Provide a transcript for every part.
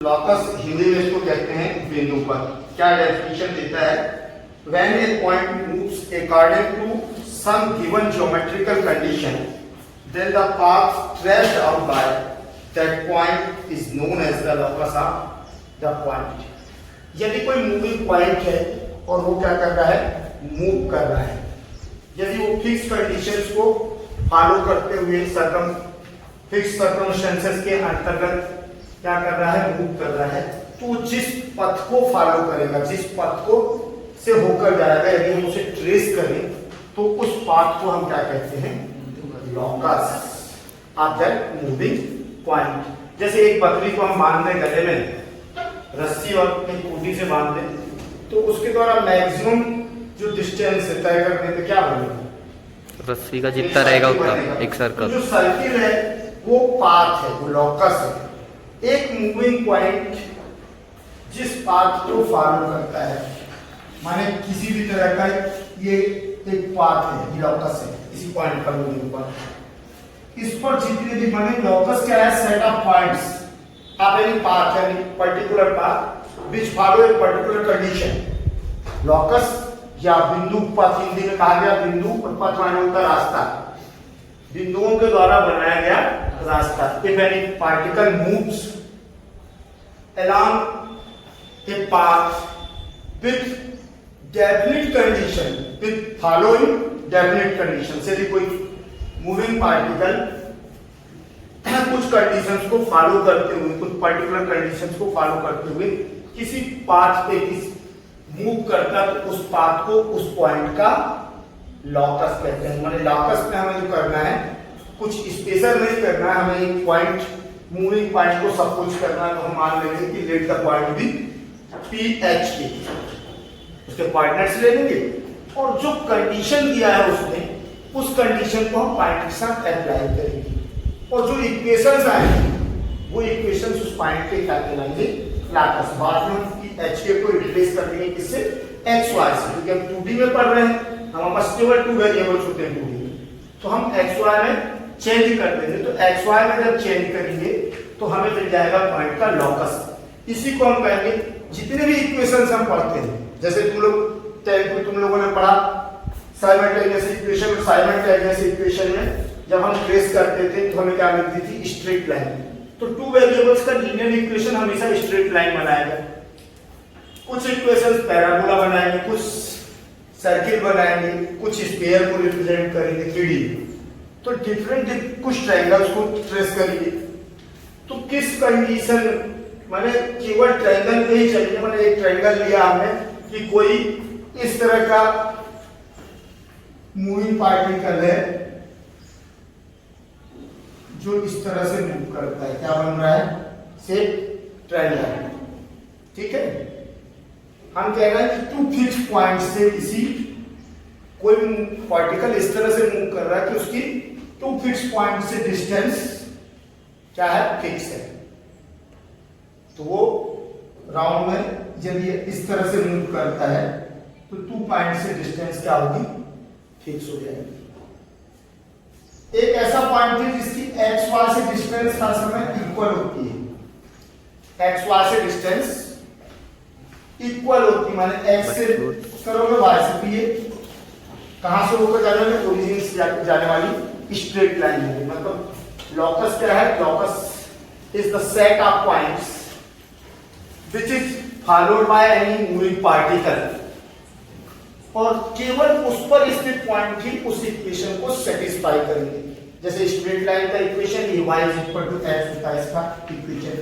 लॉकस हिंदी में इसको कहते हैं बिंदु पर। क्या डेफिनेशन देता है? When a point moves according to some given geometrical condition then the path traced out by that point is known as the locus of the point. यदि कोई मूविंग पॉइंट है और वो क्या कर रहा है? मूव कर रहा है, यदि वो फिक्स कंडीशंस को फॉलो करते हुए फिक्स सर्कमस्टेंसेस के अंतर्गत क्या कर रहा है? मूव कर रहा है, तो जिस पथ को फॉलो करेगा, जिस पथ को से होकर जाएगा, यदि हम उसे ट्रेस करें तो उस पाथ को हम क्या कहते हैं? लॉकस ऑफ दैट मूविंग पॉइंट। जैसे एक बकरी को हम बांध दें गले में रस्सी और एक खूंटी से बांध दें, तो उसके द्वारा मैक्सिमम जो डिस्टेंस है तय करने पे क्या बनेगा? रस्सी का जितना रहेगा उतना एक सर्कल। जो सर्किल है वो पाथ है, वो लॉकस है। एक मूविंग पॉइंट जिस पाथ को फॉलो करता है, माने किसी भी तरह का ये एक पाथ है, ये लॉकस है, इसी पॉइंट का मूविंग पॉइंट। इस पर जितने भी माने लॉकस क्या है? Set of points of any path, यानी particular path which follow a particular condition. Locus या बिंदु पथ हिंदी में कहा गया बिंदु, और पथ माने होता रास्ता, बिंदुओं के द्वारा बनाया गया रास्ता। If any particle moves along a path with definite condition, with following definite conditions, यदि कोई मूविंग पार्टिकल कुछ कंडीशंस को फॉलो करते हुए, कुछ पर्टिकुलर कंडीशंस को फॉलो करते हुए किसी पाथ पे मूव करता, तो उस पाथ को उस पॉइंट का लॉकस कहते हैं। माने लॉकस में हमें जो करना है कुछ स्पेशल नहीं करना है, हमें एक पॉइंट मूविंग पॉइंट को सब कुछ करना है, तो हम मान लेंगे कि let the point be P H K, उसके कोऑर्डिनेट्स ले लेंगे और जो कंडीशन दिया है उसने, उस कंडीशन को हम पॉइंट के साथ अप्लाई करेंगे, और जो इक्वेशंस आएंगे वो इक्वेशंस उस पॉइंट के क्या कहलाएंगे? लॉकस। बाद में हम एच के को रिप्लेस कर देंगे किससे? एक्स वाई से, क्योंकि हम 2D में पढ़ रहे हैं, हमारे पास केवल 2 वेरिएबल्स होते हैं 2D में, तो हम एक्स वाई में चेंज कर देंगे। तो एक्स वाई में जब चेंज करेंगे तो हमें मिल जाएगा पॉइंट का लॉकस। इसी को हम कहेंगे, जितने भी इक्वेशंस हम पढ़ते हैं, जैसे तुम लोगों ने पढ़ा साइमल्टेनियस इक्वेशन, साइमल्टेनियस इक्वेशन में जब हम ट्रेस करते थे तो हमें क्या मिलती थी? Straight line. तो 2 वेरिएबल्स का लीनियर इक्वेशन हमेशा स्ट्रेट लाइन बनाएगा। कुछ इक्वेशंस पैराबोला बनाएंगे, कुछ सर्किल बनाएंगे, कुछ स्फीयर को रिप्रेजेंट करेंगे 3D, तो डिफरेंट कुछ ट्रायंगल्स को ट्रेस करेंगे। तो किस कंडीशन, माने केवल ट्रायंगल पे ही चलिए, माने एक ट्रायंगल लिया हमने कि कोई इस तरह का मूविंग पार्टिकल है जो इस तरह से मूव करता है, क्या बन रहा है? Set triangle. ठीक है, हम कह रहे हैं कि 2 फिक्स पॉइंट से किसी कोई पार्टिकल इस तरह से मूव कर रहा है कि उसकी 2 फिक्स पॉइंट से डिस्टेंस क्या है? फिक्स है। तो वो राउंड में यदि इस तरह से मूव करता है तो 2 पॉइंट से डिस्टेंस क्या होगी? फिक्स हो जाएगी। एक ऐसा पॉइंट है जिसकी एक्स वाई से डिस्टेंस हर समय इक्वल होती है। एक्स वाई से डिस्टेंस इक्वल होती है, माने एक्स से करोगे वाई से, तो ये कहां से होकर जाने वाली? ओरिजिन से जाने वाली स्ट्रेट लाइन है। मतलब लॉकस क्या है? Locus is the set of points which is followed by any moving particle, और केवल उस पर स्थित पॉइंट ही उस इक्वेशन को सेटिस्फाई करेंगे। जैसे स्ट्रेट लाइन का इक्वेशन y = x होता है, इसका इक्वेशन।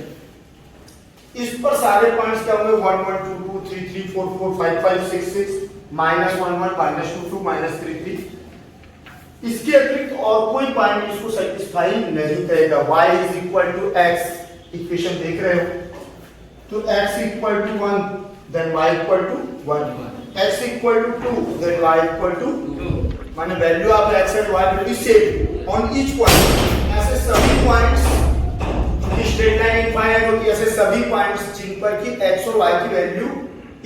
इस पर सारे पॉइंट्स क्या होंगे? 1 1 2 2 3 3 4 4 5 5 6 6 -1 1 -2 2 -3 3। इसके अतिरिक्त और कोई पॉइंट इसको सेटिस्फाई नहीं करेगा। y = x इक्वेशन देख रहे हो, तो x = 1 then y = 1, x = 2 then y = 2, माने value of x and y will be same on each point. ऐसे सभी पॉइंट्स, स्ट्रेट लाइन इनफाइनाइट होती है, ऐसे सभी पॉइंट्स जिन पर की x और y की वैल्यू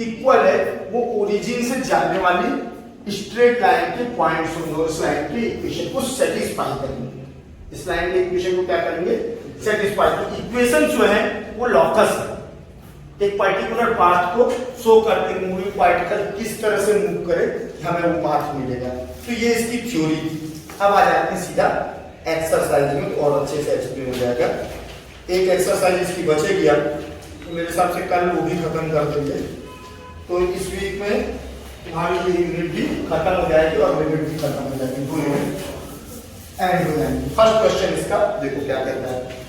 इक्वल है, वो ओरिजिन से जाने वाली स्ट्रेट लाइन के पॉइंट्स होंगे और इस लाइन की इक्वेशन को सेटिस्फाई करेंगे। इस लाइन के इक्वेशन को क्या करेंगे? सेटिस्फाई। तो इक्वेशन जो है वो लॉकस है। एक पर्टिकुलर पाथ को शो करते मूविंग पार्टिकल किस तरह से मूव करे हमें वो पाथ मिलेगा। तो ये इसकी थ्योरी थी। अब आ जाते हैं सीधा एक्सरसाइज में, तो और अच्छे से एक्सप्लेन हो जाएगा। एक एक्सरसाइज इसकी बचेगी अब, तो मेरे हिसाब से कल वो भी खत्म कर देंगे, तो इस वीक में तुम्हारी ये यूनिट भी खत्म हो जाएगी और लिमिट भी खत्म हो जाएगी, 2 यूनिट एंड हो जाएंगे। फर्स्ट क्वेश्चन इसका देखो क्या कहता है।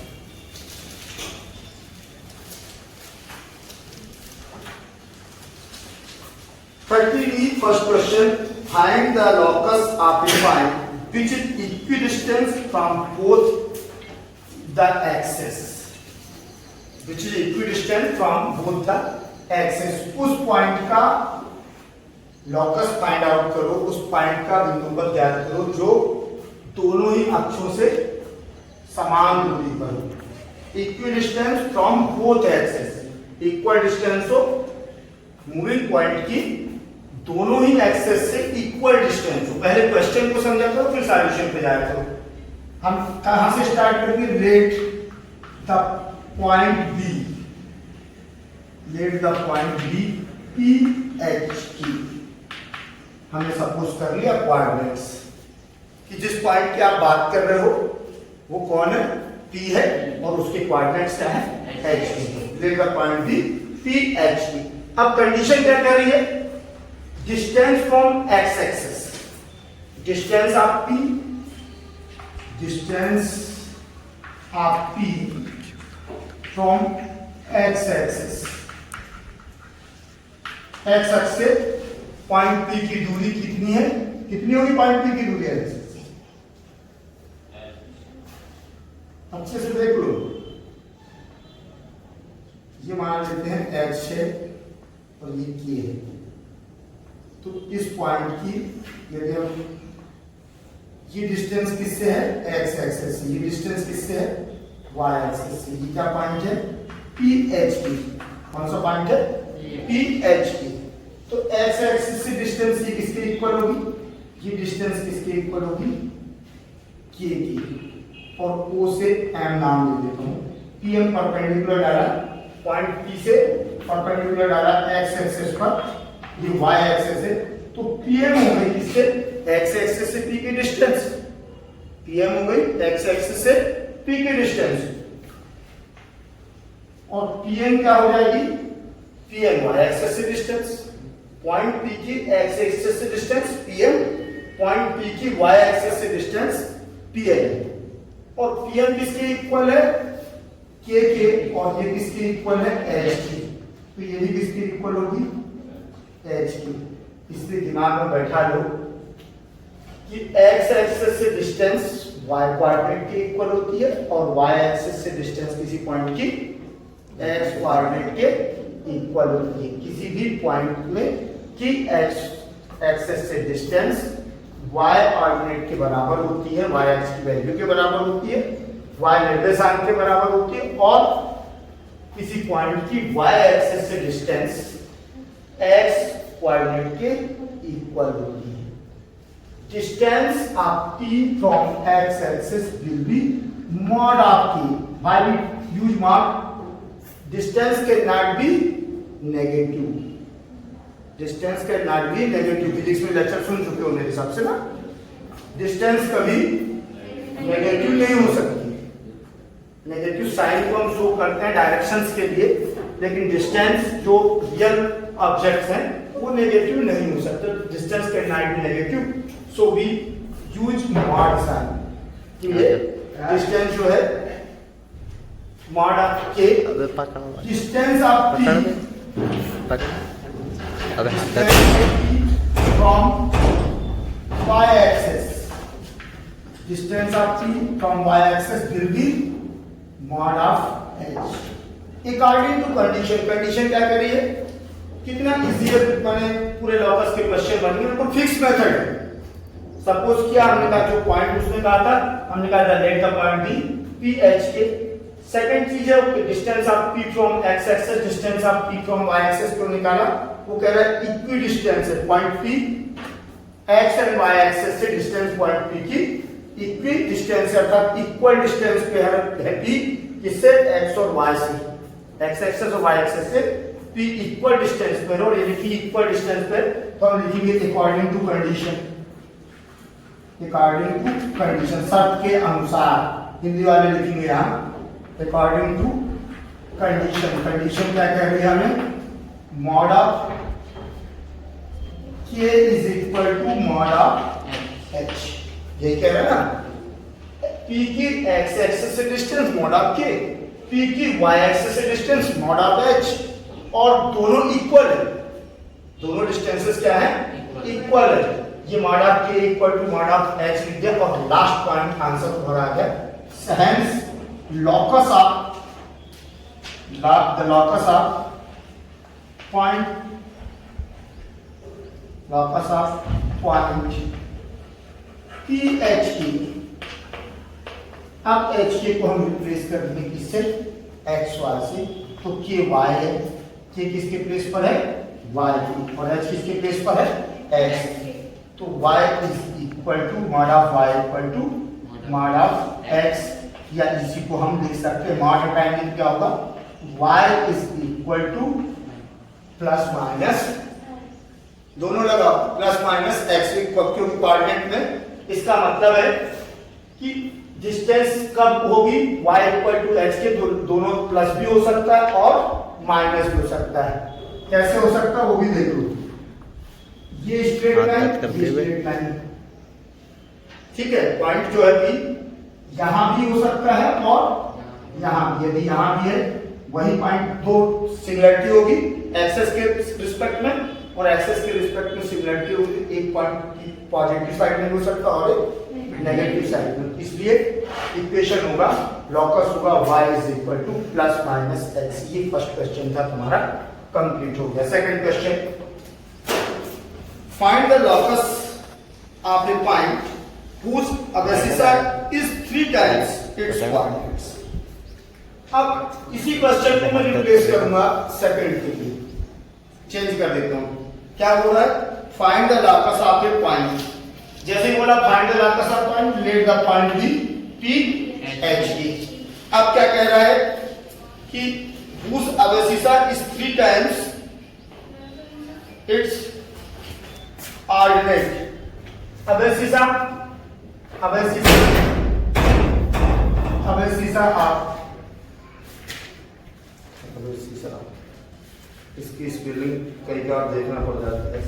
First question, find the locus of a point which is equidistant from both the axes, which is equidistant from both the axes। उस पॉइंट का लॉकस फाइंड आउट करो, उस पॉइंट का बिंदु पर ज्ञात करो जो दोनों ही अक्षों से समान दूरी पर हो। Equidistance from both axes, equal distance हो मूविंग पॉइंट की दोनों ही एक्सेस से इक्वल डिस्टेंस हो। पहले क्वेश्चन को समझा करो फिर सॉल्यूशन पे जाया करो। हम कहां से स्टार्ट करेंगे, let the point be, let the point be P H K, हमने सपोज कर लिया कोऑर्डिनेट्स कि जिस पॉइंट की आप बात कर रहे हो वो कौन है, पी है, और उसके कोऑर्डिनेट्स क्या है, H K. Let the point be P H K. अब कंडीशन क्या कह रही है, distance from X axis, distance of P, distance of P from X axis, X X से पॉइंट पी की दूरी कितनी है, कितनी होगी पॉइंट पी की दूरी है, अच्छे से देख लो। ये मान लेते हैं एच है और ये के है, तो इस पॉइंट की यदि हम, ये डिस्टेंस किससे है, एक्स एक्सेस से, ये डिस्टेंस किससे है, वाई एक्सेस से। ये क्या पॉइंट है, पी एच की, कौन सा पॉइंट है, पी एच की। तो एक्स एक्सिस से डिस्टेंस ये किसके इक्वल होगी, ये डिस्टेंस किसके इक्वल होगी, के की। और ओ से एम नाम ले देता हूं। पी एम परपेंडिकुलर डाला, पॉइंट पी से परपेंडिकुलर डाला एक्स एक्सिस पर, ये वाई एक्सिस है, तो पीएम हो गई किससे, एक्स एक्सिस से पी की डिस्टेंस, पीएम हो गई एक्स एक्सिस से पी की डिस्टेंस, और पीएम क्या हो जाएगी, पीएम वाई एक्सिस से डिस्टेंस, पॉइंट पी की एक्स एक्सिस से डिस्टेंस पीएम, पॉइंट पी की वाई एक्सिस से डिस्टेंस पीएम। और पीएम किसके इक्वल है, के, और ये किसके इक्वल है, एच की, तो ये भी किसके इक्वल होगी, एच की। इसलिए दिमाग में बैठा लो कि एक्स एक्सिस से डिस्टेंस वाई कोऑर्डिनेट के इक्वल होती है, और वाई एक्सिस से डिस्टेंस किसी पॉइंट की एक्स कोऑर्डिनेट के इक्वल होती है। किसी भी पॉइंट में की एक्स एक्सिस से डिस्टेंस वाई ऑर्डिनेट के बराबर होती है, वाई एक्स की वैल्यू के बराबर होती है, वाई निर्देशांक के बराबर होती है, और किसी पॉइंट की वाई एक्सिस से डिस्टेंस एक्स कोऑर्डिनेट के इक्वल होती है। Distance of p from x axis will be mod of k। Why we use mod, distance can not be negative, distance can not be negative. Physics में lecture सुन चुके हो मेरे हिसाब से ना, डिस्टेंस कभी नेगेटिव नहीं हो सकती। नेगेटिव साइन को हम शो करते हैं डायरेक्शंस के लिए, लेकिन डिस्टेंस जो रियल ऑब्जेक्ट्स हैं वो नेगेटिव नहीं हो सकते। Distance can not be negative, so we use mod sign. ये डिस्टेंस जो है mod of K, distance of from Y axis, distance of p from Y axis will be mod of h according to condition. Condition क्या कर रही है, कितना easy है, मैंने पूरे लॉकस के क्वेश्चन बन गए, बिल्कुल फिक्स मेथड है। सपोज किया हमने कहा जो पॉइंट उसने कहा था, हमने कहा था let the point be P H k. Second चीज है distance of p from x axis, distance of p from y axis को निकाला, वो कह रहा है इक्वी डिस्टेंस है point p x and y axis से डिस्टेंस पॉइंट p की इक्वी डिस्टेंस है, अर्थात इक्वल डिस्टेंस पे है p किससे, x और y से। एक्स एक्सेस और वाई एक्सेस से P इक्वल डिस्टेंस पर और ये लिखी इक्वल डिस्टेंस पर, तो हम लिखेंगे according to condition, according to condition, शर्त के अनुसार, हिंदी वाले लिखेंगे यहाँ अकॉर्डिंग टू कंडीशन। कंडीशन क्या कह रही है हमें, mod of K is equal to mod of H, यही कह रहा है ना। P की x एक्सिस से distance mod of K, P की y एक्सिस से डिस्टेंस मॉड ऑफ H, और दोनों इक्वल है, दोनों डिस्टेंसेस क्या है, इक्वल है। ये mod of K equal to mod of H लिख दिया, और लास्ट पॉइंट आंसर तुम्हारा आ गया। Hence locus of the locus of point, locus of point PHK, अब HK को हम रिप्लेस कर देंगे किससे, XY से, तो KY है, K किसके प्लेस पर है, Y की, और H किसके प्लेस पर है, X, तो Y is equal to mod of Y equal to mod of X, या इसी को हम लिख सकते हैं मॉड हटाएंगे क्या होगा, Y is equal to plus minus, दोनों लगाओ प्लस माइनस x, क्योंकि कोऑर्डिनेट में इसका मतलब है कि डिस्टेंस कब होगी, y इक्वल टू h के दोनों प्लस भी हो सकता है और माइनस भी हो सकता है। कैसे हो सकता है वो भी देख लो, ये स्ट्रेट लाइन, ये स्ट्रेट लाइन, ठीक है। पॉइंट जो है भी यहां भी हो सकता है और यहां भी, यदि यहां भी है वही पॉइंट, दो सिमिलरिटी होगी एक्सेस के रिस्पेक्ट में और एक्सेस के रिस्पेक्ट में सिमिलरिटी होगी, एक पॉइंट पॉजिटिव साइड में हो सकता है और एक नेगेटिव साइड में, इसलिए इक्वेशन होगा लॉकस होगा y is equal to plus minus x। ये फर्स्ट क्वेश्चन था तुम्हारा, कंप्लीट हो गया। Second question, find the locus of a point whose abscissa is 3 times its coordinates। अब इसी क्वेश्चन को मैं रिप्लेस करूंगा सेकंड के लिए, चेंज कर देता हूं। क्या बोल रहा है, find the locus of a point, जैसे ही बोला find the locus of point, let the point be PHK। अब क्या कह रहा है कि whose abscissa is 3 times its ordinate, abscissa इसकी स्पेलिंग कई बार देखना पड़ जाता है।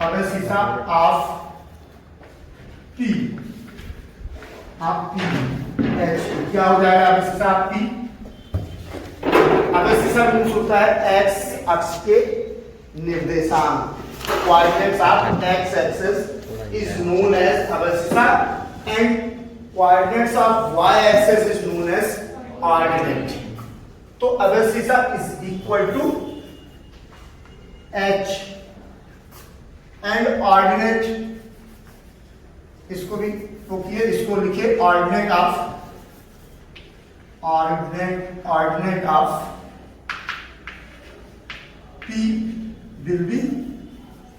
abscissa ऑफ P, आप P H, क्या हो जाएगा abscissa of P, abscissa means होता है x अक्ष के निर्देशांक, coordinates of x axis is known as abscissa and coordinates of y axis is known as ordinate। तो abscissa is equal to h and ordinate, इसको भी रोकिए, इसको लिखिए ordinate of P will be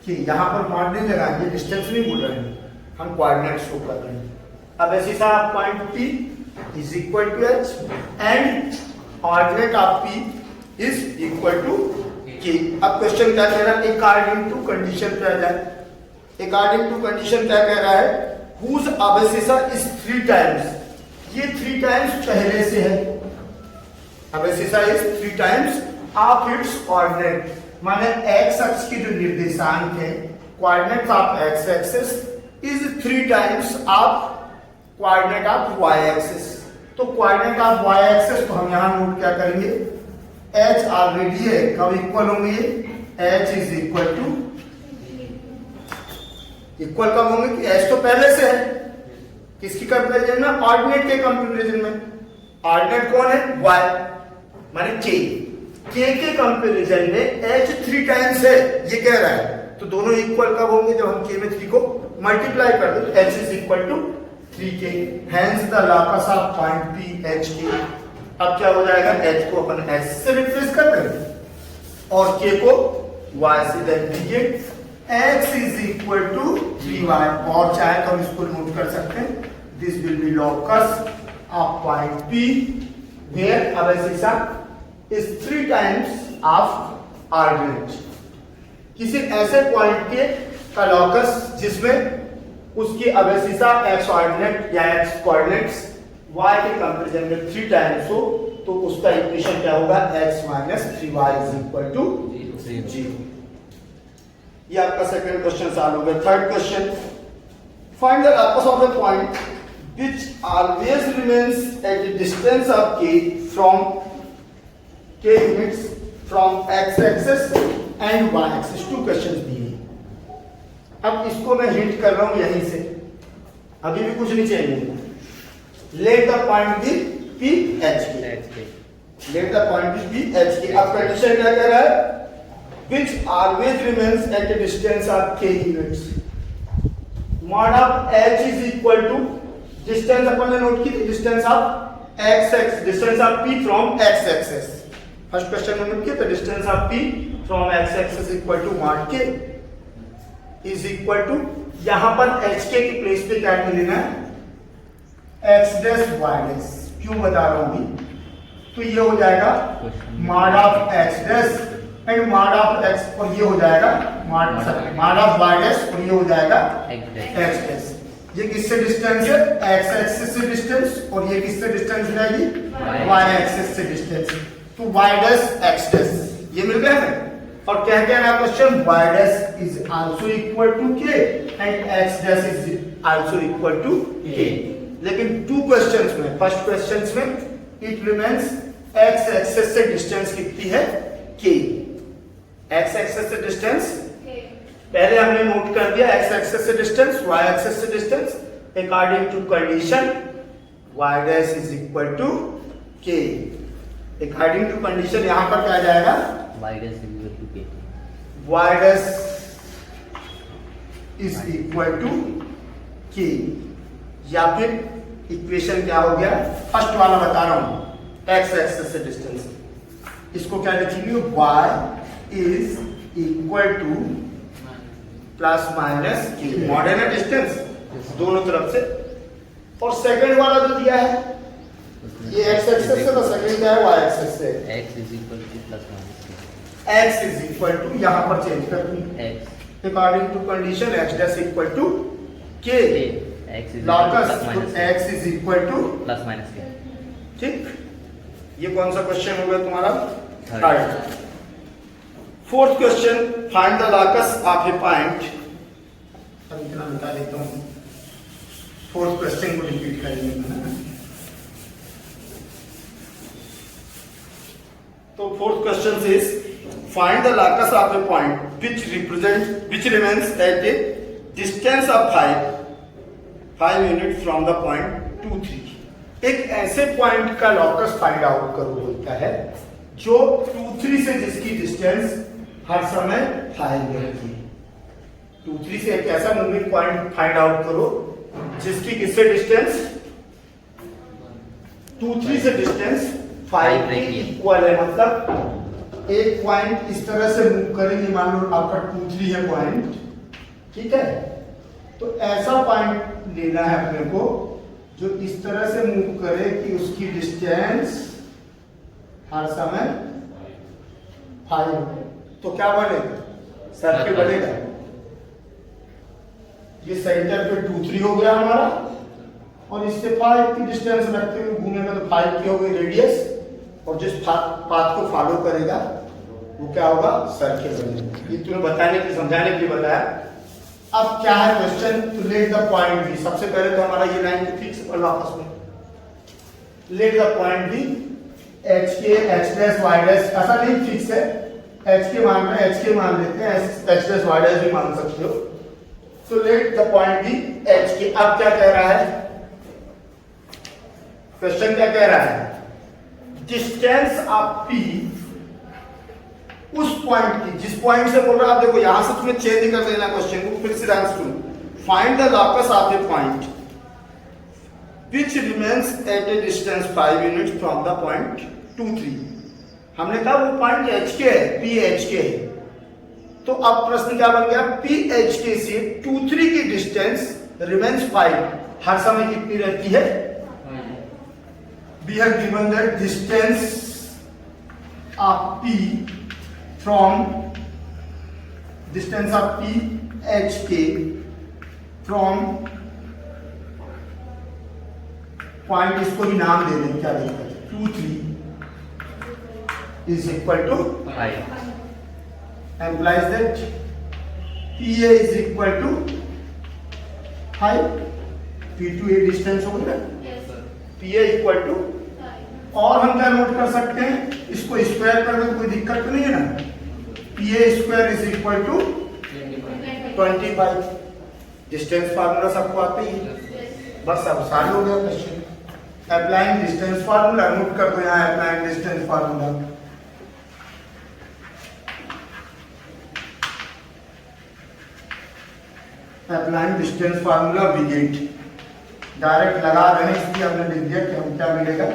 कि यहां पर मॉड नहीं लगाएंगे, डिस्टेंस नहीं बोल रहे हैं, हम कोऑर्डिनेट्स शो कर रहे हैं। अब ऐसा आप point P is equal to H and ordinate of P is equal to K। अब क्वेश्चन क्या कह रहा है, अकॉर्डिंग टू कंडीशन पे आ जाए। अकॉर्डिंग टू कंडीशन क्या कह रहा है, whose abscissa is 3 times, ये 3 टाइम्स पहले से है, abscissa is 3 times of its coordinate, माने x अक्ष के जो निर्देशांक है, coordinate of x axis is 3 times of coordinate of y axis. तो कोऑर्डिनेट ऑफ y एक्सिस को हम यहां नोट क्या करेंगे, h ऑलरेडी है, कब इक्वल होंगे, h is equal to, equal कब होंगे कि h तो पहले से है, किसकी कंपैरिजन में, ऑर्डिनेट के कंपैरिजन में। ऑर्डिनेट कौन है, y माने k, k के कंपैरिजन में h 3 टाइम्स है, ये कह रहा है। तो दोनों इक्वल कब होंगे, जब हम k में 3 को मल्टीप्लाई कर दें, h is equal to 3k। Hence the locus of point PHK। अब क्या हो जाएगा, h को अपन h से रिप्लेस कर देंगे और k को y से देख दीजिए, x is equal to 3y, और चाहे तो हम इसको नोट कर सकते हैं, this will be locus of point P where abscissa is 3 times of ordinate. किसी ऐसे पॉइंट के का लॉकस जिसमें उसकी abscissa x ऑर्डिनेट या x कोऑर्डिनेट्स y के कंपैरिजन में 3 टाइम्स हो, तो उसका इक्वेशन क्या होगा? x minus 3y is equal to 0. ये आपका सेकंड क्वेश्चन सॉल्व हो गया. Third question, find the locus of the point which always remains at a distance of k from k units from x axis and y axis. 2 questions दिए. अब इसको मैं hint कर रहा हूं यहीं से, अभी भी कुछ नहीं चाहिए. Let the point be P H K. Let the point be P H के. अब कंडीशन क्या कह रहा है? which always remains at a distance of k units. mod of h is equal to distance अपन ने नोट की थी, distance of x x, distance of P from x axis. First question में नोट किया था, distance of P from x axis equal to mod k is equal to, यहां पर H के की प्लेस पे क्या लेना है? X dash y dash. क्यों बता रहा हूं अभी? तो ये हो जाएगा mod of x dash and mod of x, और ये हो जाएगा मॉड ऑफ वाई डैश, और ये हो जाएगा एक्स डैश. ये किससे डिस्टेंस है? एक्स एक्सिस से डिस्टेंस, और ये किससे डिस्टेंस हो जाएगी? वाई एक्सिस से डिस्टेंस. तो वाई डैश एक्स डैश ये मिल गया है. और क्या कह रहा है question? Y dash is also equal to k and x dash is also equal to k. लेकिन 2 क्वेश्चंस में, फर्स्ट क्वेश्चंस में इट रिमेंस एक्स एक्सिस से डिस्टेंस कितनी है? के. एक्स एक्सिस से डिस्टेंस पहले हमने नोट कर दिया, एक्स एक्सिस से डिस्टेंस, वाई एक्सिस से distance. According to condition y dash is equal to k. According to condition यहां पर क्या आ जाएगा? Y dash is equal to k. Y dash is equal to k. या फिर इक्वेशन क्या हो गया? फर्स्ट वाला बता रहा हूं, एक्स एक्सिस से डिस्टेंस. इसको क्या लिखेंगे? Y is equal to plus minus k. Modern है डिस्टेंस दोनों तरफ से. और सेकंड वाला जो दिया है ये एक्स एक्सिस से, तो सेकंड क्या है? वाई एक्सिस से. x is equal to plus minus x is equal to, यहां पर चेंज कर दूं, x according to condition x dash equal to k. x is locus x is equal to plus minus k. ठीक. ये कौन सा question हो गया तुम्हारा? Third. Third. Fourth question, find the locus of a point. अब इतना बता देता हूं, फोर्थ क्वेश्चन को रिपीट करेंगे. तो fourth question is find the locus of a point which remains at a distance of 5 unit from the point 2 3. एक ऐसे पॉइंट का लॉकस फाइंड आउट करो बोलता है जो 2 3 से जिसकी डिस्टेंस हर समय 5 रहती है. 2 3 से एक ऐसा मूविंग पॉइंट फाइंड आउट करो जिसकी किससे डिस्टेंस? 2 3 से डिस्टेंस 5 के इक्वल है. मतलब एक पॉइंट इस तरह से मूव करेंगे, मान लो आपका 2 3 है पॉइंट, ठीक है? तो ऐसा पॉइंट लेना है अपने को जो इस तरह से मूव करे कि उसकी डिस्टेंस हर समय 5. तो क्या बनेगा? सर्किल बनेगा. ये सेंटर पे 2 3 हो गया हमारा, और इससे 5 की डिस्टेंस रखते हुए घूमेगा तो 5 की हो गई रेडियस, और जिस पाथ को फॉलो करेगा वो क्या होगा? सर्किल बनेगा. ये तुम्हें बताने के समझाने के लिए बताया. अब क्या है question? To let the point be. सबसे पहले तो हमारा ये लाइन फिक्स कर लो आपस में. Let the point be h k h dash y dash. ऐसा नहीं फिक्स है, एच के मान रहे हैं, एच के मान लेते हैं, एच डैश वाई डैश भी मान सकते हो. तो let the point be h के. अब क्या कह रहा है क्वेश्चन? क्या कह रहा है? डिस्टेंस ऑफ पी उस पॉइंट की, जिस पॉइंट से बोल रहा है. आप देखो यहां से तुम्हें चेंज कर देना क्वेश्चन को, फिर से आंसर सुनो. Find the locus of a point which remains at a distance 5 units from the point 2 3. हमने कहा वो पॉइंट एच के है, पी एच के है. तो अब प्रश्न क्या बन गया? पी एच के से 2 3 की डिस्टेंस रिमेन्स 5 हर समय कितनी रहती है? we have given the distance of P from distance of P HK from point, इसको भी नाम दे दें, क्या दिक्कत है, Q3 is equal to 5. implies that PA is equal to 5. P2 A distance हो गया, PA इक्वल टू, और हम क्या नोट कर सकते हैं, इसको स्क्वायर कर दो, कोई दिक्कत तो नहीं है ना। PA square is equal to 25। Distance formula सबको आते ही है, बस अब सारे हो गया question. Applying distance formula note कर दो यहाँ, applying distance formula, applying distance formula we get, direct लगा रहे हैं इसलिए हमने लिख दिया कि हम क्या मिलेगा,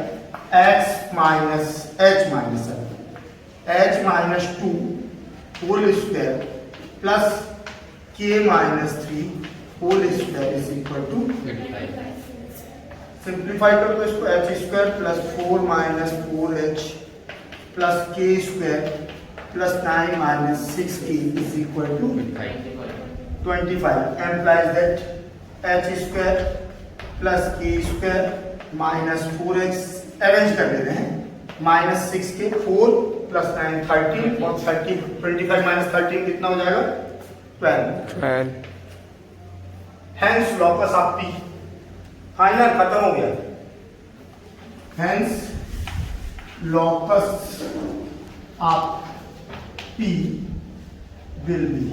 h minus h -2 whole square plus k -3 whole square is equal to 25. Simplify कर दो इसको, h square plus 4 - 4h plus k square plus 9 - 6k is equal to 25. implies that h square plus k square minus 4x, arrange कर देते हैं, minus 6k, 4 plus 9 13, और 30 25 minus 13 कितना हो जाएगा, 12. Hence locus of P final खत्म हो गया। Hence locus of P will be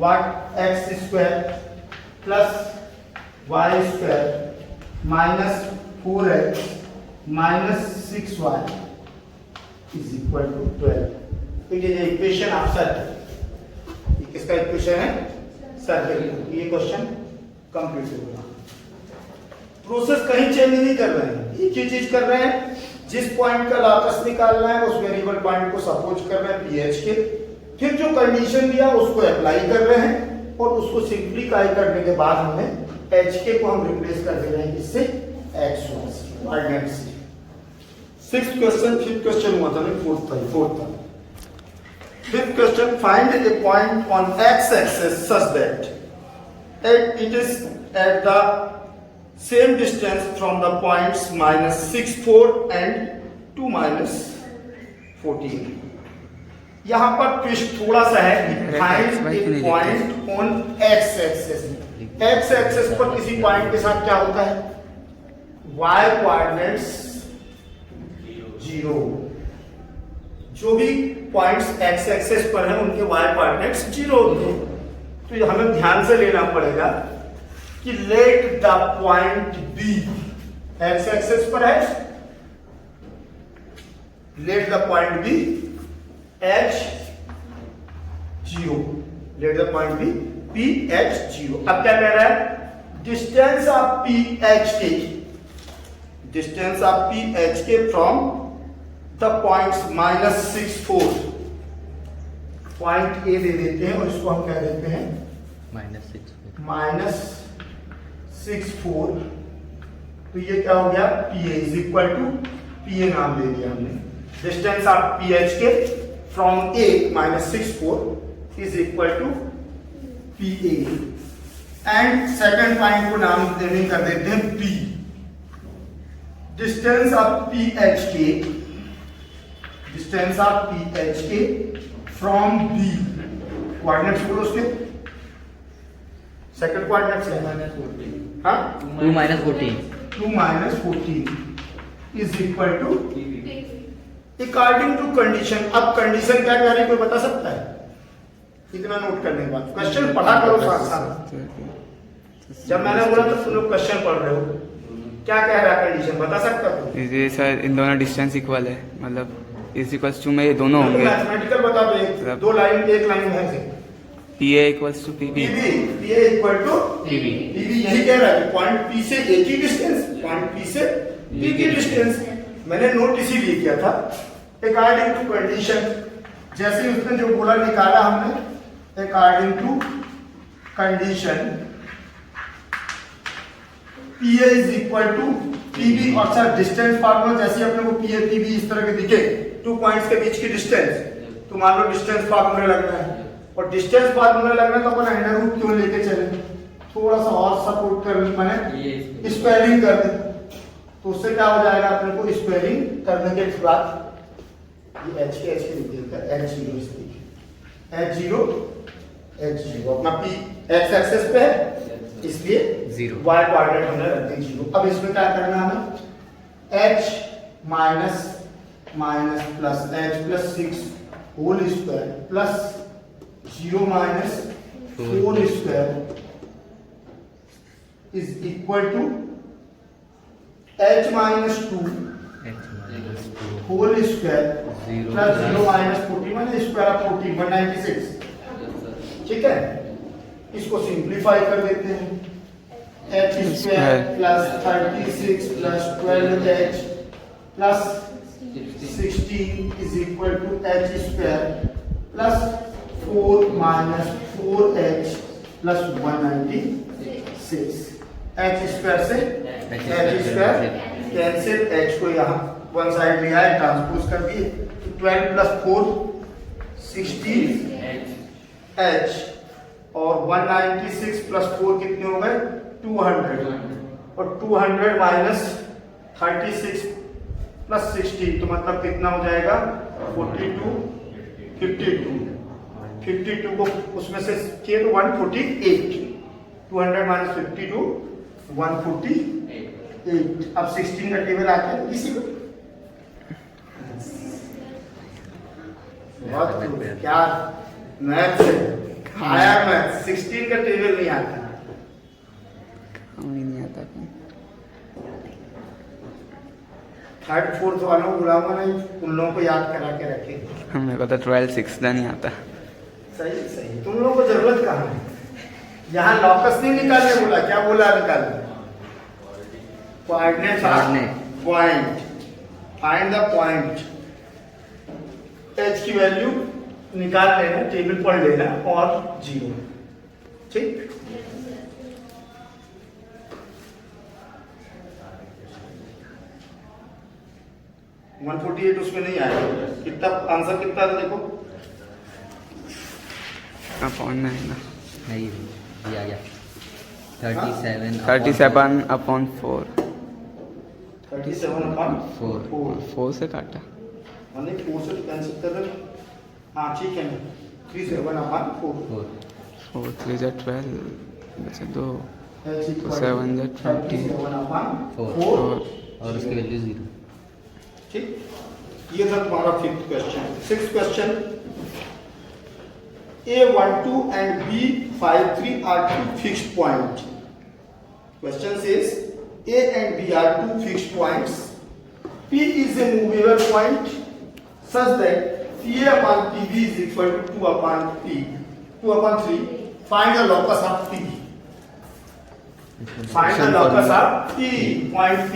what, x square plus y square minus 4x minus 6y is equal to 12। ये इक्वेशन ऑफ सर्कल, ये किसका इक्वेशन है, सर्कल। ये क्वेश्चन कंप्लीट हो गया। प्रोसेस कहीं चेंज नहीं कर रहे हैं, एक ही चीज कर रहे हैं, जिस पॉइंट का लॉकस निकालना है उस वेरिएबल पॉइंट को सपोज कर रहे हैं pH के, फिर जो कंडीशन दिया उसको अप्लाई कर रहे हैं, और उसको सिंप्लीफाई करने के बाद हमें HK को हम रिप्लेस कर दे रहे हैं इससे x1 कोऑर्डिनेट से। 6th क्वेश्चन, 5th क्वेश्चन हुआ था ना, 4th था। 5th question, find a point on x-axis such that it is at the same distance from the points -6, 4 and 2 - 14. यहाँ पर ट्विस्ट थोड़ा सा है, find A point on x-axis। x-axis पर किसी पॉइंट के साथ क्या होता है, y कोऑर्डिनेट्स 0। जो भी पॉइंट्स x एक्सिस पर हैं उनके y कोऑर्डिनेट्स 0 होते हैं। तो हमें ध्यान से लेना पड़ेगा कि let the point be, x axis पर है, let the point be h 0, let the point be p h 0। अब क्या कह रहा है, डिस्टेंस ऑफ p h के, डिस्टेंस ऑफ p h के from the points -6, 4, point A दे देते हैं और इसको हम क्या देते हैं, -6, 4। तो ये क्या हो गया, PA is equal to, PA नाम दे दिया हमने, distance of PH k from A -6, 4 is equal to PA। And second point को नाम देने कर देते हैं P। Distance of PH k, distance of PH k from B, coordinates बोलो उसके, सेकंड कोऑर्डिनेट्स है हाँ 2 - 14, 2 - 14 is equal to according to condition. अब कंडीशन क्या कह रही है, कोई बता सकता है? इतना नोट करने के बाद क्वेश्चन पढ़ा करो साथ साथ। जब मैंने बोला तो तुम लोग क्वेश्चन पढ़ रहे हो, क्या कह रहा है कंडीशन, बता सकता हो? ये सर इन दोनों डिस्टेंस इक्वल है, मतलब इज इक्वल्स टू में ये दोनों होंगे। मैथमेटिकल बता दो, दो लाइन, एक लाइन है से PA equals to PB, PA equal to PB। यही कह रहा है, पॉइंट P से A की डिस्टेंस, पॉइंट P से B की डिस्टेंस। मैंने नोट इसीलिए किया था, अकॉर्डिंग टू कंडीशन, जैसे ही उसने जो बोला निकाला हमने, according to condition PA is equal to p b और सर डिस्टेंस फार्मूला जैसे अपने को पी ए पीबी इस तरह के दिखे 2 पॉइंट्स के बीच की डिस्टेंस, तो मान लो डिस्टेंस फार्मूला लगना है और डिस्टेंस फार्मूला लगना है तो अपन अंडर रूट क्यों लेके चले, थोड़ा सा और सपोर्ट कर मैंने स्क्वायरिंग कर दे तो उससे क्या हो जाएगा अपने को स्क्वायरिंग करने के बाद ये h के लिख देता है h0 अपना p x एक्सिस पे है इसलिए 0 y कोऑर्डिनेट हमने रख दी 0। अब इसमें क्या करना है हमें h minus plus h plus 6 whole square plus 0 minus 4 square is equal to h minus 2 whole square plus 0 minus 41 square of 14 196। ठीक है, इसको सिंप्लीफाई कर देते हैं h square plus 36 plus 12h plus 16 is equal to h square plus 4 minus 4h plus 196। h square से h square cancel, h को यहाँ one side लिया है ट्रांसपोज कर दिए तो 12 प्लस 4 16 h और 196 प्लस 4 कितने हो गए 200 और 200 माइनस 36 प्लस 16 तो मतलब कितना हो जाएगा 52 को उसमें से किए तो 148 200 माइनस 52 148। अब 16 का टेबल आता है इसी को बहुत क्या मैथ से आया, मैथ 16 का टेबल नहीं आता, हमें नहीं आता। थर्ड फोर्थ वालों को बुलाऊंगा नहीं, उन लोगों को याद करा के रखे। हमें पता 12 6 नहीं आता। सही तुम लोगों को जरूरत कहाँ है, यहाँ लॉकस नहीं निकालने बोला, क्या बोला निकालने coordinate point, find the point, h की वैल्यू निकाल लेना, टेबल पढ़ लेना और 0। ठीक, वन 148 उसमें नहीं आया, कितना आंसर कितना था देखो अपॉन में है ना, नहीं ये आ गया 37 37/4 4 से काटा हमने 4 से कैंसिल कर दे। हाँ ठीक है, 37/4 4 3 जा 12 बचे 2 7 जा 20 और उसकी वैल्यू 0। ठीक, ये था तुम्हारा 5th question. 6th question, A12 and B53 are two fixed points. Question says A and B are two fixed points. P is a movable point such that PA upon PB is equal to 2 upon 3. Find the locus of P. Find the locus of P. Point P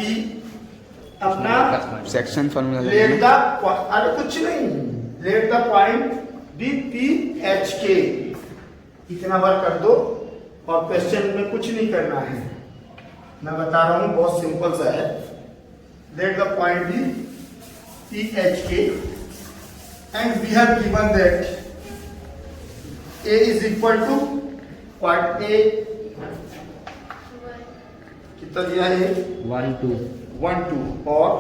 अपना section formula let the, अरे कुछ नहीं, let the point be P H k, इतना बार कर दो और question में कुछ नहीं करना है, मैं बता रहा हूं बहुत सिंपल सा है। Let the point be P H k and we have given that A is equal to point A कितना दिया है 1 2 1 2 और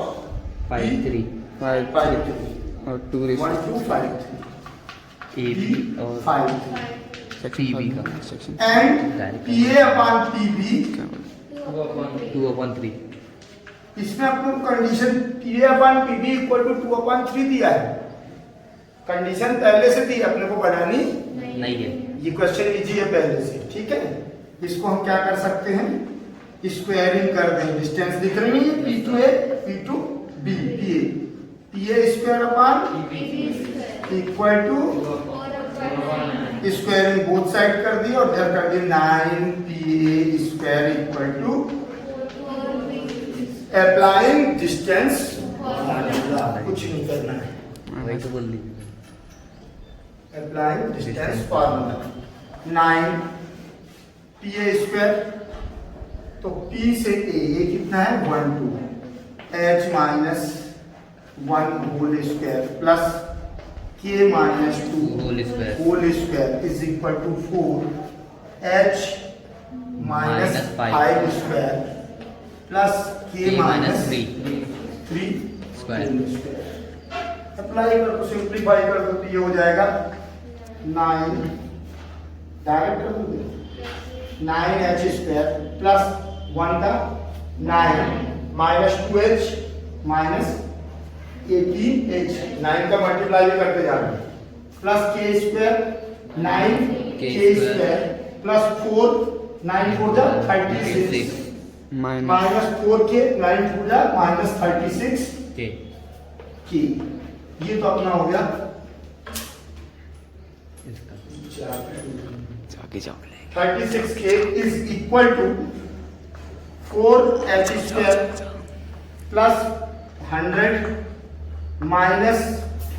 5 3 5 और 2 1 2 5 ए बी और 5 PB का section and PA upon PB, 2/3। इसमें आपको condition PA upon PB equal to 2/3 दिया है, कंडीशन पहले से थी, अपने को बनानी नहीं है, ये क्वेश्चन इजी है पहले से। ठीक है, इसको हम क्या कर सकते हैं, स्क्वायरिंग कर दें, डिस्टेंस दिख रही है P2A P2B PA square upon equal to squaring both side कर दी और इधर कर दी 9PA square equal to applying distance, कुछ नहीं करना है, वही तो बोल दी। Applying distance formula 9PA square तो P से A ये कितना है 1 2 H minus 1 whole square plus K minus 2 whole square is equal to 4 H minus 5 square plus K minus 3 square. Apply कर दो, सिंप्लीफाई कर दो तो ये हो जाएगा 9, डायरेक्ट कर दोगे 9H स्क्वायर प्लस 1 का 9 माइनस 2H माइनस 18H, 9 का मल्टीप्लाई भी करते जा रहे हैं plus K square 9K square plus 4 9 4 जा 36 माइनस 4K 9 4 जा माइनस 36K। ये तो अपना हो गया जाके जाओ 36K is equal to 4H square plus 100 minus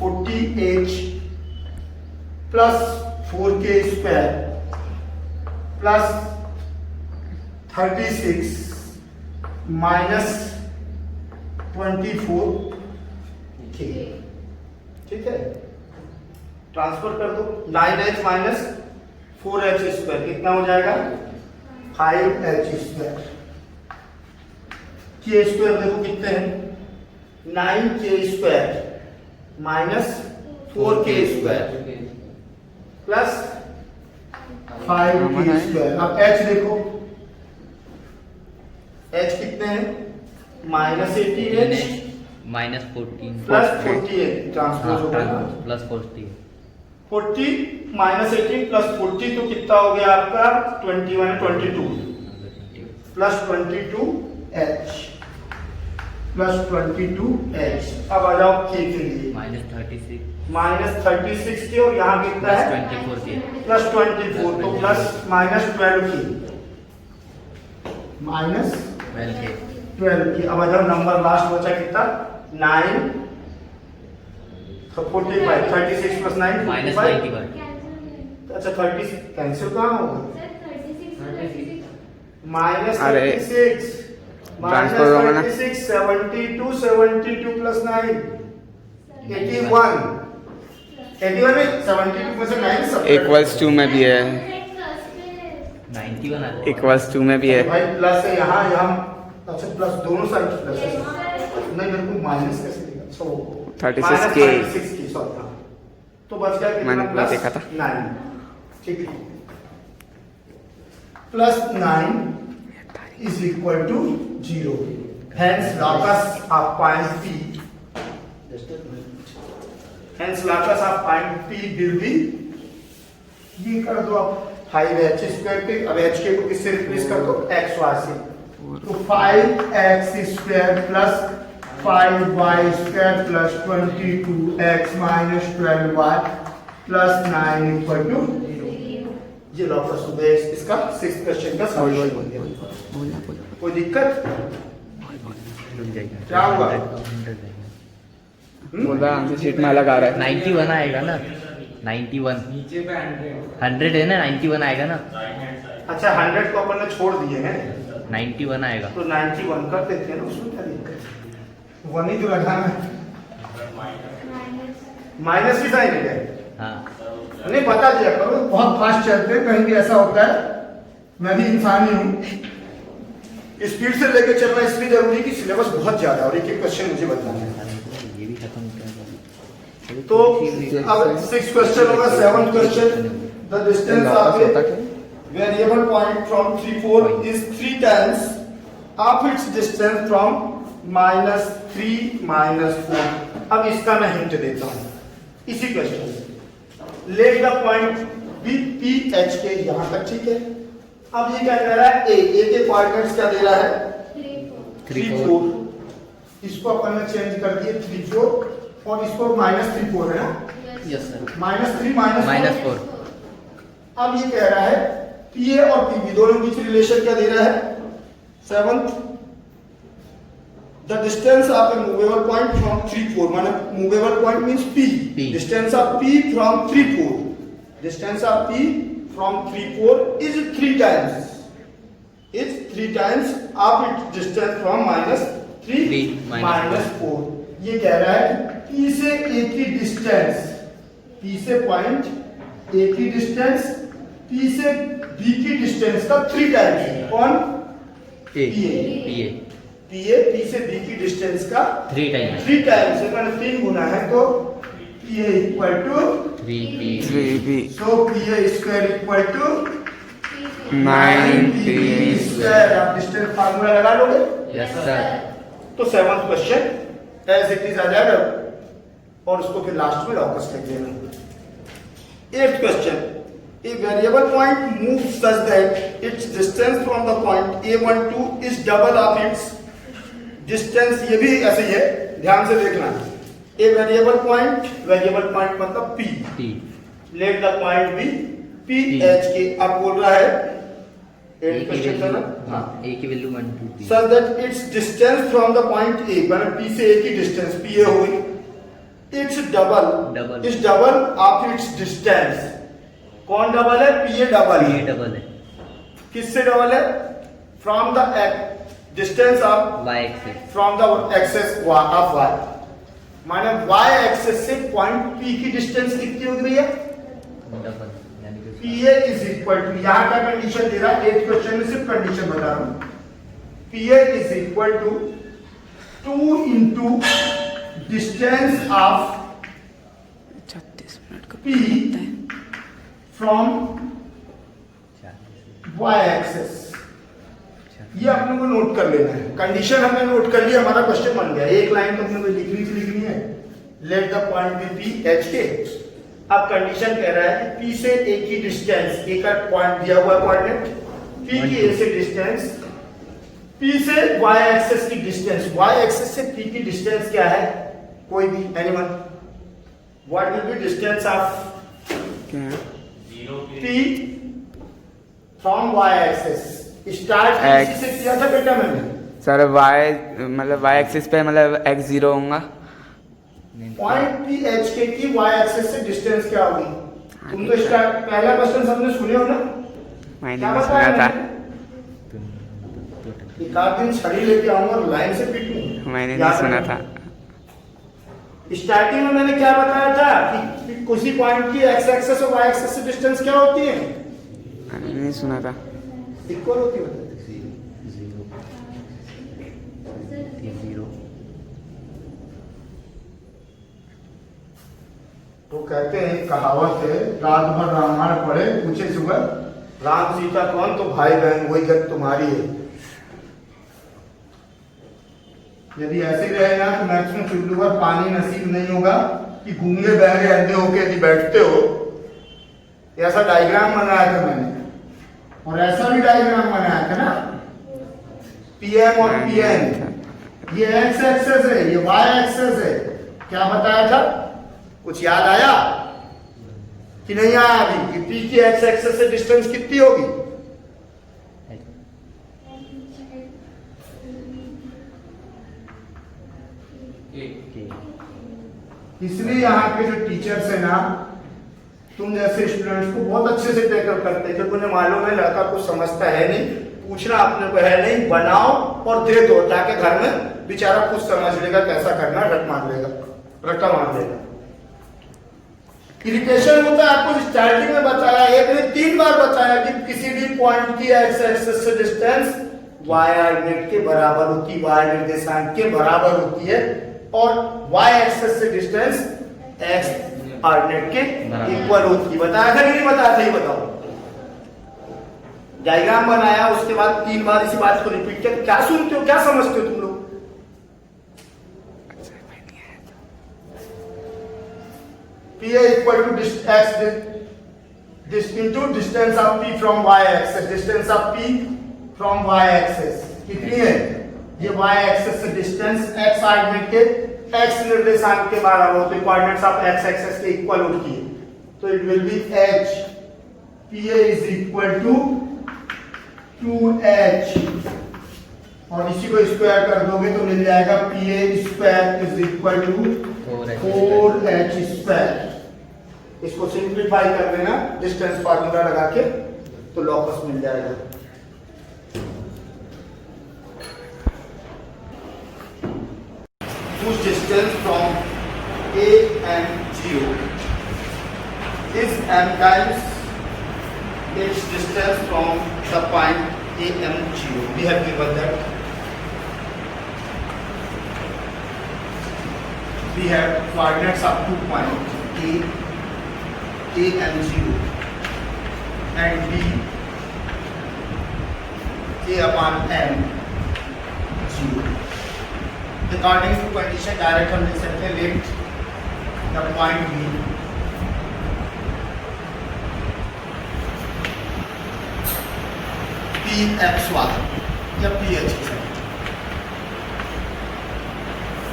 40H plus 4K square plus 36 minus 24K। ठीक है, ट्रांसफर कर दो 9H माइनस 4H स्क्वायर कितना हो जाएगा 5H स्क्वायर। K स्क्वायर देखो कितने हैं 9K square minus 4K square plus 5K square. अब H देखो H कितने हैं minus 18H minus 14 plus 48 transpose होगा प्लस 40 माइनस 18 प्लस 40 तो कितना हो गया आपका 21 22 प्लस 22H प्लस 22H। अब आ जाओ K के लिए माइनस 36 के और यहाँ कितना है 24K प्लस 24 तो plus minus 12K minus 12K। अब आ जाओ नंबर लास्ट बचा कितना 9 तो 45 36 प्लस 9 माइनस 95। अच्छा 36 कैंसिल कहाँ होगा माइनस 36 ट्रांसफर होगा ना 36 72 प्लस 9 81 में 72 में से 9 सब इक्वल्स टू में भी है 91 इक्वल्स टू में भी है भाई प्लस है यहाँ अच्छा प्लस दोनों साइड प्लस है नहीं मेरे को माइनस कैसे दिखा अच्छा वो 36K सॉरी तो बच गया कितना मैंने प्लस देखा था 9 ठीक है plus 9 is equal to 0 hence locus of point P will be ये कर दो आप 5H स्क्वायर पे अब H के को किससे रिप्लेस कर दो XY से तो 5X square plus 5Y square plus 22X minus 12Y plus 9 equal to ये लॉकस हो गया इसका 6th क्वेश्चन का सॉल्यूशन। कोई दिक्कत क्या हुआ बोल रहा आंसर शीट में अलग आ रहा है 91 आएगा ना 91 100 है ना 91 आएगा ना अच्छा 100 को अपन ने छोड़ दिए हैं 91 आएगा तो 91 कर देते हैं ना उसमें क्या दिक्कत वन ही तो लगाना माइनस की साइन है हाँ नहीं बता दिया करो बहुत फास्ट चलते हैं कहीं भी ऐसा होता है मैं भी इंसान ही हूँ स्पीड से लेकर चलना इसलिए जरूरी कि सिलेबस बहुत ज्यादा और एक एक क्वेश्चन मुझे बताना है ये भी खत्म कर तो अब 6 क्वेश्चन होगा 7th question the distance of A variable point from 3 4 is 3 times of its distance from -3 -4। अब इसका मैं हिंट देता हूं इसी क्वेश्चन से let the point be P H k यहां तक ठीक है। अब ये क्या कह रहा है ए के कोऑर्डिनेट्स क्या दे रहा है 3 4 इसको अपन ने चेंज कर दिए 3 4 और इसको -3 4 है ना यस सर -3 -4। अब ये कह रहा है पी ए और पी बी दोनों के बीच रिलेशन क्या दे रहा है 7th the distance of a movable point from 3 4 माने movable point means p distance of p from 3 4 distance of p from 3 4 is 3 times 3 times of its distance from -3 3 minus -4। ये कह रहा है कि P से A की डिस्टेंस, P से point A की डिस्टेंस P से B की डिस्टेंस का 3 टाइम्स। कौन? ए PA। PA P से B की डिस्टेंस का 3 टाइम्स 3 टाइम्स है, मैंने 3 गुना है, तो PA equal to 3P 3B so PA square equal to 9P square. आप डिस्टेंस फार्मूला लगा लोगे। Yes sir. तो 7th question as it is आ जाएगा और उसको फिर लास्ट में लॉकस लिख देना। 8th question, a variable point move such that its distance from the point A12 is double of its distance. ये भी ऐसे ही है, ध्यान से देखना। ए वेरिएबल पॉइंट मतलब P, P let the point be PH k. अब बोल रहा है 8th क्वेश्चन था ना, हाँ, A की value 1 2 3 such that its distance from the point A, माने P से A की डिस्टेंस PA हुई, its double of its distance। कौन डबल है? PA डबल ये है। डबल है किससे डबल है? From the distance of y axis from the axis of y, माने y एक्सिस से पॉइंट P की डिस्टेंस कितनी होगी भैया? डबल यानी कि PA इज इक्वल टू, यहाँ का कंडीशन दे रहा है 8th क्वेश्चन में, सिर्फ कंडीशन बता रहा हूँ। PA is equal to 2 into distance of 36 minute का P फ्रॉम y एक्सेस। ये अपने को नोट कर लेना है। कंडीशन हमने नोट कर लिया, हमारा क्वेश्चन बन गया। एक लाइन तो अपने को लिखनी है, let the point be P H के। अब कंडीशन कह रहा है कि P से A की डिस्टेंस, A का पॉइंट दिया हुआ कोऑर्डिनेट, P की A से डिस्टेंस, P से Y एक्सिस की डिस्टेंस, Y एक्सिस से P की डिस्टेंस क्या है? कोई भी, anyone. What will be distance of क्या है? P from Y axis? Start X से किया था बेटा मैंने। सर y मतलब y एक्सिस पे मतलब x0 होगा। पॉइंट पी एच के की y एक्सिस से डिस्टेंस क्या होगी? तुम तो स्टार्ट पहला क्वेश्चन सबने सुने हो ना? मैंने क्या नहीं बताया सुना था। मैंने? एक आध दिन छड़ी लेके आऊंगा और लाइन से पीटूं। मैंने याद नहीं सुना रखना। था। स्टार्टिंग में मैंने क्या बताया था कि किसी पॉइंट की x एक्सिस और y एक्सिस से डिस्टेंस क्या होती है? मैंने नहीं सुना था। इक्वल होती है। 0 तो कहते हैं, कहावत है, रात भर रामायण पढ़े, पूछे सुबह राम सीता कौन, तो भाई बहन वही गत तुम्हारी है। यदि ऐसे रहेगा तो मैक्सिमम चुल्लू पर पानी नसीब नहीं होगा कि गूंगे बहरे अंधे होके यदि बैठते हो। ऐसा डायग्राम बनाया था मैंने, और ऐसा भी डायग्राम बनाया था ना, PM और PN। ये x एक्सेस है, ये y एक्सेस है। क्या बताया था? कुछ याद आया कि नहीं आया अभी? कि P की x एक्सेस से डिस्टेंस कितनी होगी? इसलिए यहाँ के जो टीचर्स है ना, तुम जैसे स्टूडेंट्स को बहुत अच्छे से टैकल करते हैं, क्योंकि उन्हें मालूम है लड़का कुछ समझता है नहीं, पूछना अपने को है नहीं, बनाओ और दे दो, ताकि घर में बेचारा कुछ समझ लेगा, कैसा करना रट मार लेगा, रट्टा मार लेगा। इरिटेशन होता है, आपको स्टार्टिंग में बताया, एक ने 3 बार बताया कि किसी भी पॉइंट की एक्स एक्सिस से डिस्टेंस y ऑर्डिनेट के बराबर होती है, y निर्देशांक के बराबर होती है, और y एक्सिस से डिस्टेंस x ऑर्डिनेट के इक्वल होती है। बताया था कि नहीं बताया था? ये बताओ। डायग्राम बनाया, उसके बाद 3 बार इसी बात को रिपीट किया। क्या सुनते हो, क्या समझते हो तुम लोग? P equal to x into distance of P from y axis, distance of P from y axis कितनी है? ये y axis से डिस्टेंस x ऑर्डिनेट के x निर्देशांक के बराबर होती है, कोऑर्डिनेट्स ऑफ x एक्सिस के इक्वल होती है, तो it will be h PA is equal to 2h, और इसी को स्क्वायर कर दोगे तो मिल जाएगा PA square is equal to 4h square. इसको सिंप्लीफाई कर देना डिस्टेंस फार्मूला लगा के, तो लॉकस मिल जाएगा। whose distance from A and 0 is m times its distance from the point A and 0. We have given that. We have coordinates up to point A and 0 and B A upon m 0. According to condition direct हम लिख सकते हैं let the point B Px1 या Ph के साथ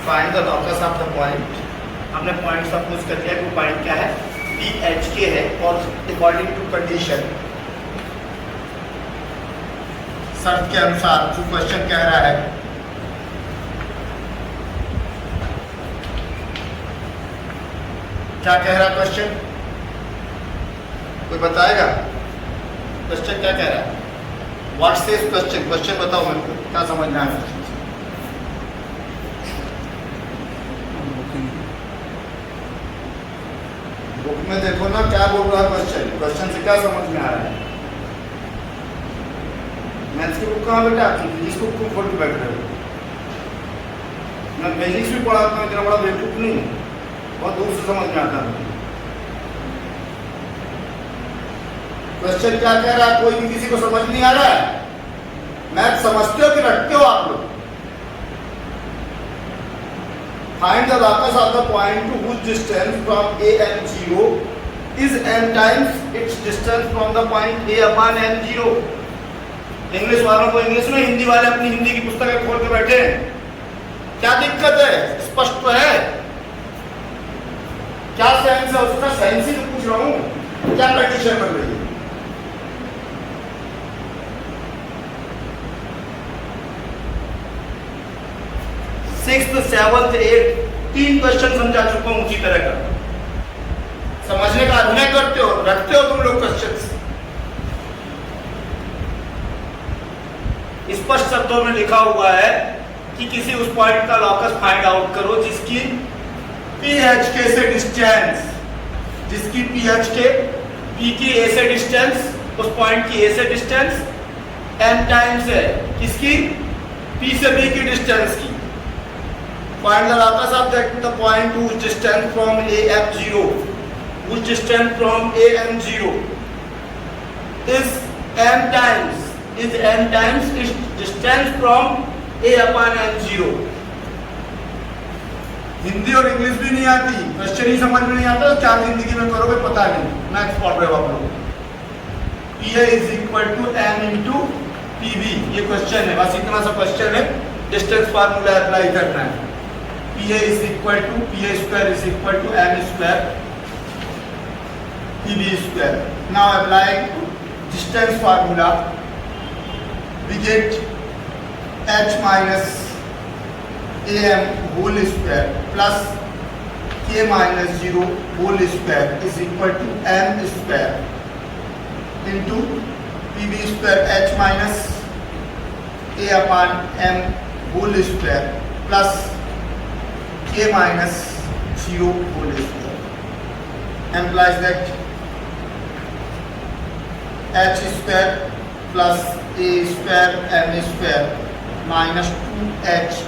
find the locus of the point. हमने point suppose कर लिया कि वो पॉइंट क्या है Ph के है और अकॉर्डिंग टू कंडीशन शर्त के अनुसार जो क्वेश्चन कह रहा है क्या कह रहा है क्वेश्चन कोई बताएगा क्वेश्चन क्या कह रहा है व्हाट सेज क्वेश्चन क्वेश्चन बताओ मेरे को क्या समझना है बुक में देखो ना क्या बोल रहा है क्वेश्चन क्वेश्चन से क्या समझ में आ रहा है मैथ्स की बुक कहाँ बेटा आपकी फिजिक्स बुक को खोल के बैठ रहे हो मैं फिजिक्स भी पढ़ाता हूँ इतना बड़ा बेवकूफ नहीं हूँ बहुत दूर से समझ में आता है क्वेश्चन क्या कह रहा है कोई भी किसी को समझ नहीं आ रहा है मैथ समझते हो कि रटते हो आप लोग find the locus of the point to whose distance from A and 0 is m times its distance from the point A upon m0. English वालों को इंग्लिश में हिंदी वाले अपनी हिंदी की पुस्तकें खोल के बैठे हैं क्या दिक्कत है स्पष्ट तो है क्या साइंस है उसका साइंस ही तो पूछ रहा हूं क्या कंडीशन बन रही है सिक्स्थ सेवंथ एट 3 क्वेश्चन समझा चुका हूं उसी तरह का समझने का अभिनय करते हो रखते हो तुम लोग क्वेश्चन स्पष्ट शब्दों में लिखा हुआ है कि किसी उस पॉइंट का लॉकस फाइंड आउट करो जिसकी PH से डिस्टेंस जिसकी PH के P की A से डिस्टेंस उस पॉइंट की A से डिस्टेंस m टाइम्स है किसकी P से B की डिस्टेंस की find the locus of the point whose distance from A and 0 whose distance from A and 0 is m times its distance from A upon m0 Hindi और English भी नहीं आती question ही समझ में नहीं आता तो क्या जिंदगी में करोगे पता नहीं मैथ्स पढ़ रहे हो आप लोग PA is equal to m into PB ये क्वेश्चन है बस इतना सा क्वेश्चन है डिस्टेंस फार्मूला अप्लाई करना है PA is equal to PA square is equal to m square PB square now applying distance formula we get h minus am whole square plus k minus 0 whole square is equal to m square into pb square h minus a upon m whole square plus k minus 0 whole square implies that h square plus a square m square minus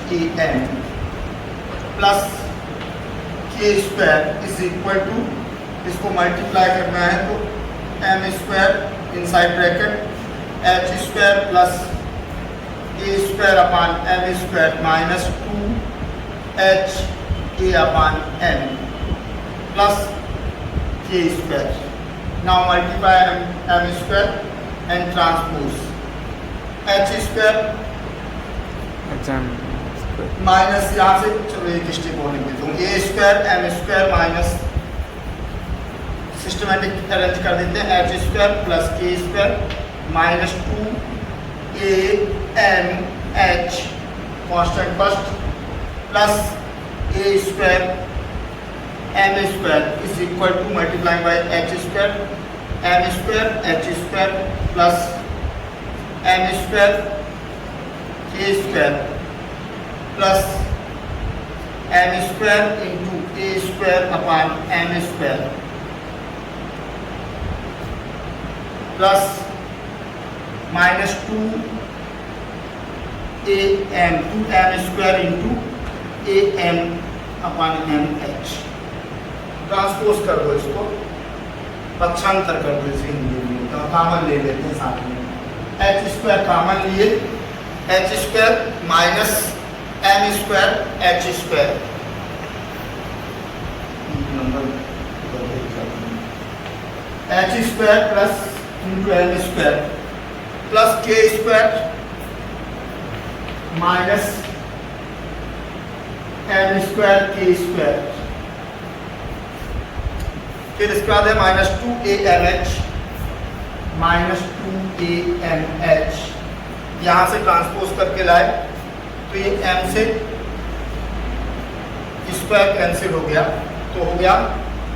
2ham plus k square is equal to इसको multiply करना है तो m square inside bracket h square plus a square upon m square minus 2h a upon m plus k square now multiply m square and transpose h square exam minus यहाँ से चलो एक step और लिख देता हूँ a square m square minus systematic arrange कर देते हैं h square plus k square minus 2am h constant first plus a square m square is equal to multiplying by h square m square h square plus m square k square plus m square into a square upon m square plus minus 2am square into A m upon m h. Transpose कर दो इसको, पक्षांतर कर दो इसे हिंदी में, तो common ले लेते हैं साथ में। एच स्क्वायर कॉमन लिए, h square minus m square h square h square plus into m square plus k square minus m square k square, फिर इसके बाद है माइनस 2am यहां से ट्रांसपोज करके लाए तो ये m से स्क्वायर कैंसिल हो गया, तो हो गया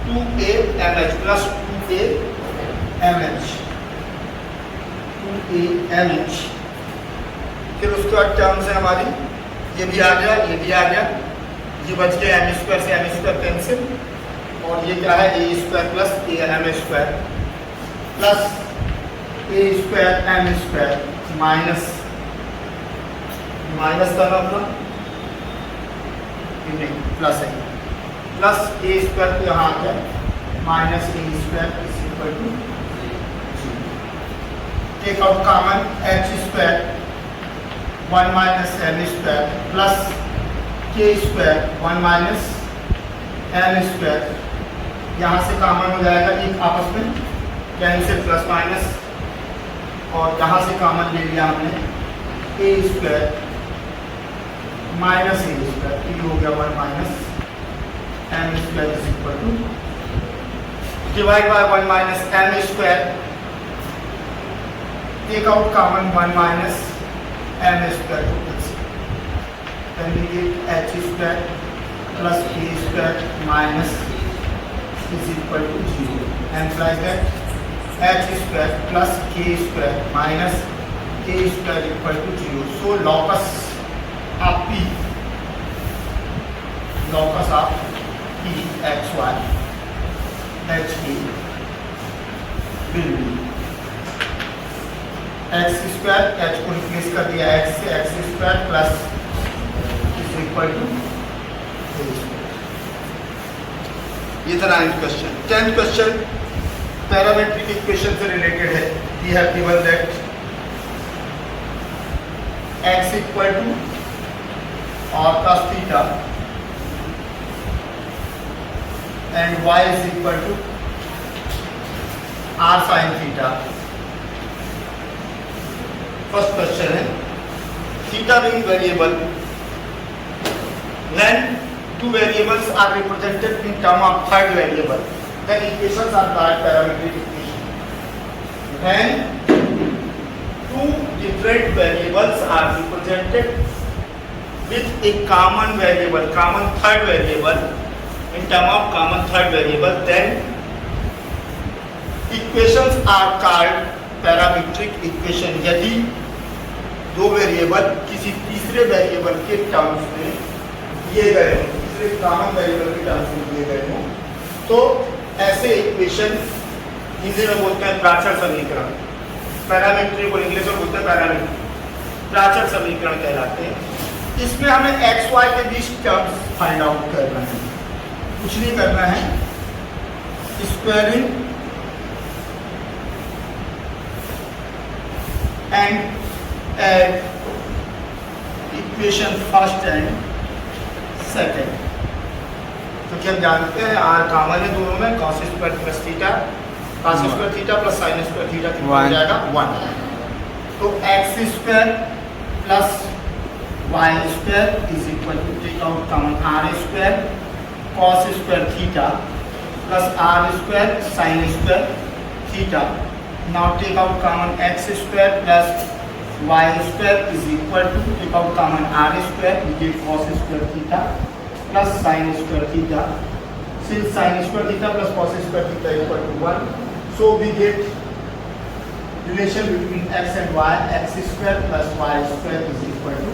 2am प्लस 2am फिर उसके बाद टर्म्स है हमारी, ये भी आ गया, ये भी आ गया, ये बच गया एम स्क्वायर से एम स्क्वायर कैंसिल, और ये क्या है a square plus a m square plus a square m square minus करना अपना प्लस है, प्लस ए स्क्वायर को यहाँ आ गया minus a square is equal to take out common h square 1 minus m square plus k square 1 minus m square, यहाँ से common हो जाएगा एक आपस में कैंसिल प्लस माइनस, और यहाँ से कॉमन ले लिया हमने a square minus a square, ये हो गया 1 minus m square is equal to divide by 1 minus m square, take out common 1 minus m square to then we get h square plus k square minus is equal to 0 and like that h square plus k square minus k square equal to 0. So locus of p x y h k will be x square, h को replace कर दिया x से, x square plus equal to, ये था 9th question. 10th question parametric equation से related है। We have given that x equal to r cos theta and y is equal to r sin theta. First question है theta being variable when two variables are represented in term of third variable, then equations are called parametric equation. When two different variables are represented with a common variable, common third variable, in term of common third variable, then equations are called parametric equation. यदि दो variable किसी तीसरे variable के terms में दिए गए हों, तीसरे कॉमन वेरिएबल के टर्म्स में दिए गए हों, तो ऐसे इक्वेशन हिंदी में बोलते हैं प्राचर समीकरण, पैरामीट्रिक को इंग्लिश में बोलते हैं पैरामीट्रिक, प्राचर समीकरण कहलाते हैं। इसमें हमें एक्स वाई के बीच टर्म्स फाइंड आउट करना है, कुछ नहीं करना है, squaring and add equation first and second. क्योंकि हम जानते हैं आर कॉमन है दोनों में, cos square plus theta, cos square theta plus sin square theta कितना हो जाएगा 1। तो x square plus y square is equal to take out common r square cos square theta plus r square sin square theta. Now take out common x square plus y square is equal to take out common r square, we get cos square theta plus sin square theta. Since sin square theta plus cos square theta equal to 1, so we get relation between x and y, x square plus y square is equal to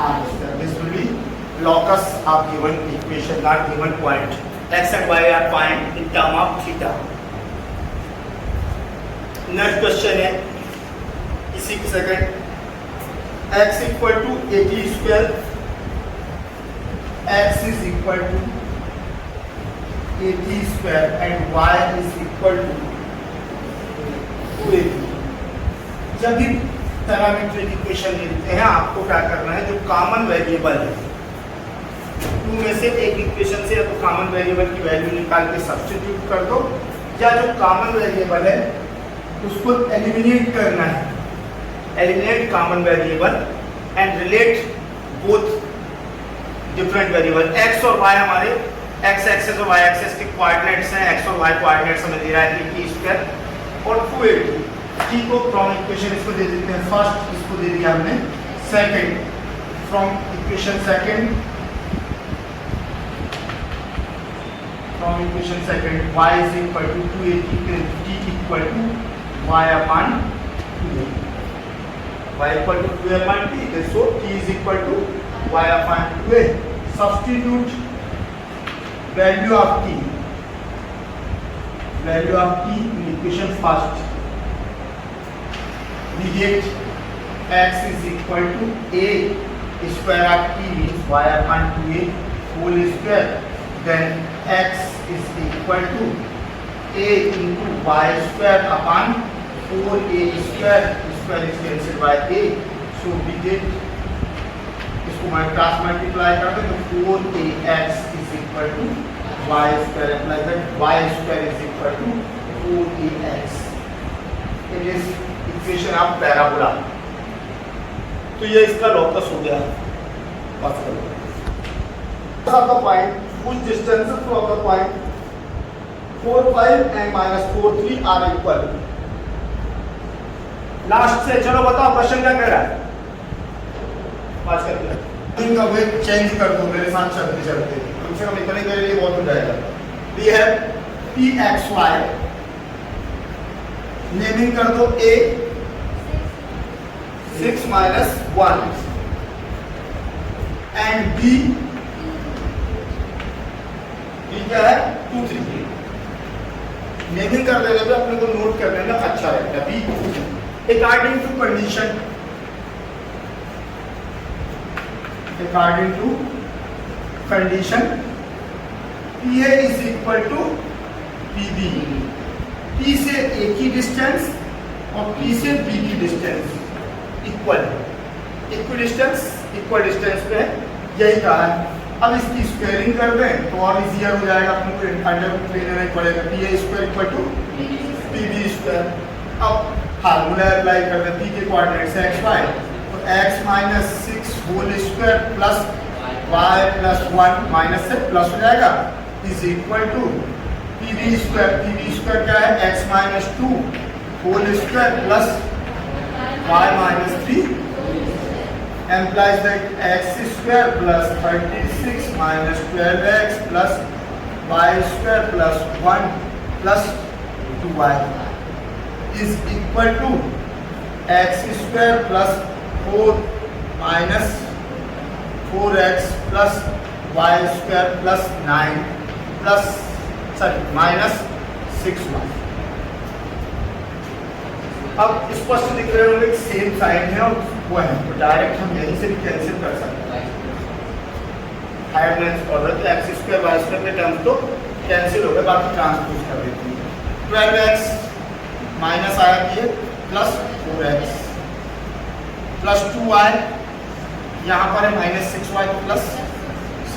r square. This will be locus of given equation, not given point. X and y are find in term of theta. Next question है इसी के second x equal to 80 square, x is equal to 80 square and y is equal to 280। जब भी parametric equation लिखते हैं आपको क्या करना है, जो कॉमन वेरिएबल है टू में से एक इक्वेशन से या तो कॉमन वेरिएबल की वैल्यू निकाल के सब्स्टिट्यूट कर दो, या जो कॉमन वेरिएबल है उसको एलिमिनेट करना है, eliminate common variable and relate both different variable. x और y हमारे x एक्सेस और y एक्सेस के कोऑर्डिनेट्स हैं, x और y कोऑर्डिनेट्स हमें दे रहा है 80 स्क्वायर और 280। t को फ्रॉम इक्वेशन इसको दे देते हैं फर्स्ट, इसको दे दिया हमने second, from equation second, from equation second y is equal to 280, t equal to y upon 2a, y equal to 2a upon t, so t is equal to y upon 2a. Substitute value of t in equation first. Negate x is equal to a square of t means y upon 2a whole square, then x is equal to a into y square upon 4a square, square is cancelled by a, so we get इसको मैं cross multiply कर दें तो 4ax is equal to y square, apply that y square is equal to 4ax. It is equation of parabola. तो ये इसका लॉकस हो गया। बस करो the point, which distances from the point 4, 5 and minus 4, 3 are equal. Last से चलो बताओ क्वेश्चन क्या कह रहा है, पास कर दिया। इनका वेट चेंज कर दो मेरे साथ चलते चलते, कम से कम इतने के लिए बहुत हो जाएगा। वी हैव pxy, नेमिंग कर दो a 6 minus 1 एंड b क्या है 2, 3। नेमिंग कर देने पे अपने को नोट कर लेना अच्छा रहेगा। b according to condition, according to condition PA is equal to PB, P से A की डिस्टेंस और P से B की डिस्टेंस इक्वल, इक्वल डिस्टेंस पे यही कहा है। अब इसकी स्क्वायरिंग कर दें तो और इजियर हो जाएगा, अपने को अंडर रूट ले लेना पड़ेगा, PA square equal to PB square. अब फार्मूला अप्लाई कर दें, p के कोऑर्डिनेट्स है x y, तो x minus 6 whole square plus y plus 1 minus से प्लस हो जाएगा is equal to pb square क्या है x minus 2 whole square plus y minus 3 implies that x square plus 36 minus 12x plus y square plus 1 plus 2y is equal to x square plus 4 minus 4x plus y square plus 9 plus minus 6y। अब स्पष्ट दिख रहे होंगे same side है और वो है, तो डायरेक्ट हम यहीं से भी कैंसिल कर सकते हैं। हायर लेंथ ऑर्डर तो x स्क्वायर y स्क्वायर के टर्म तो कैंसिल हो गए, बाकी ट्रांसपोज कर देते हैं। 12x माइनस आया ये प्लस 4x प्लस 2y, यहाँ पर है माइनस 6y प्लस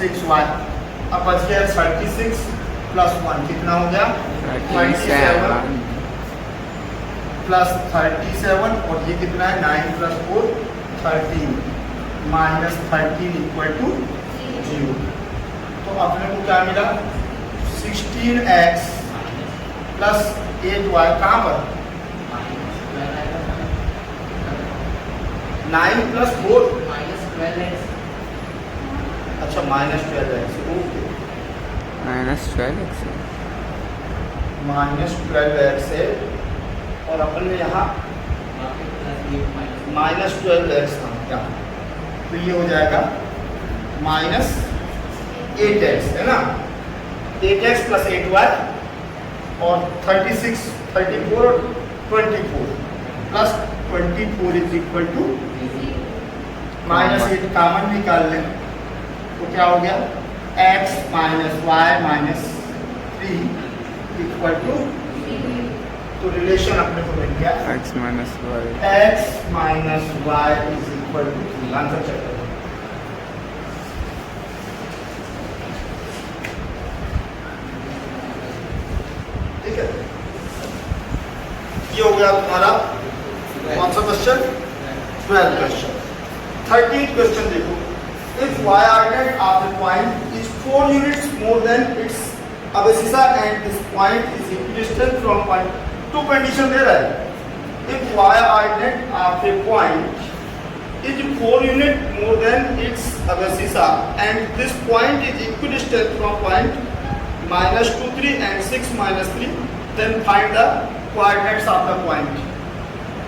6y। अब बच गया 36 प्लस 1 कितना हो गया 27 प्लस 37 और ये कितना है 9 प्लस 4 13 माइनस 13 इक्वल टू 0। तो अपने को क्या मिला 16x प्लस 8y, कहाँ पर 9 प्लस 4 अच्छा minus 12x, okay minus 12x है और अपन ने यहाँ माइनस 12x था क्या, तो ये हो जाएगा माइनस 8x है ना, 8x प्लस 8y और 36, 34 और 24 plus 24 is equal to minus 8 common निकाल लें तो क्या हो गया x minus y minus 3 equal to, तो रिलेशन अपने को मिल गया x minus y. x minus y is equal to 3. Answer check करो. ठीक है, ये हो गया तुम्हारा कौन सा question, 12th question. 13th question देखो, if y ordered of the point is 4 units more than its abscissa and this point is equidistant from point, two condition दे रहा है. if y ordered of a point is 4 unit more than its abscissa and this point is equidistant from point -2, 3 and 6, -3, then find the coordinates of the point.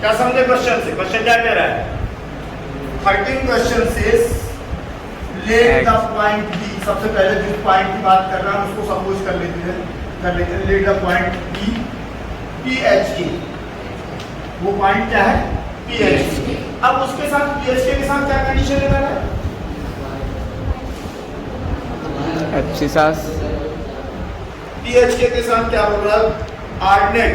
क्या समझे question से? Question क्या कह रहा है? 13 question से लेट द पॉइंट बी, सबसे पहले जिस पॉइंट की बात कर रहा है उसको सपोज कर लेते हैं let the point be P H k. वो पॉइंट क्या है? पी एच के. अब उसके साथ पी एच के साथ क्या कंडीशन ले रहा है? Abscissas. पी एच के साथ क्या बोल रहा है? Ordinate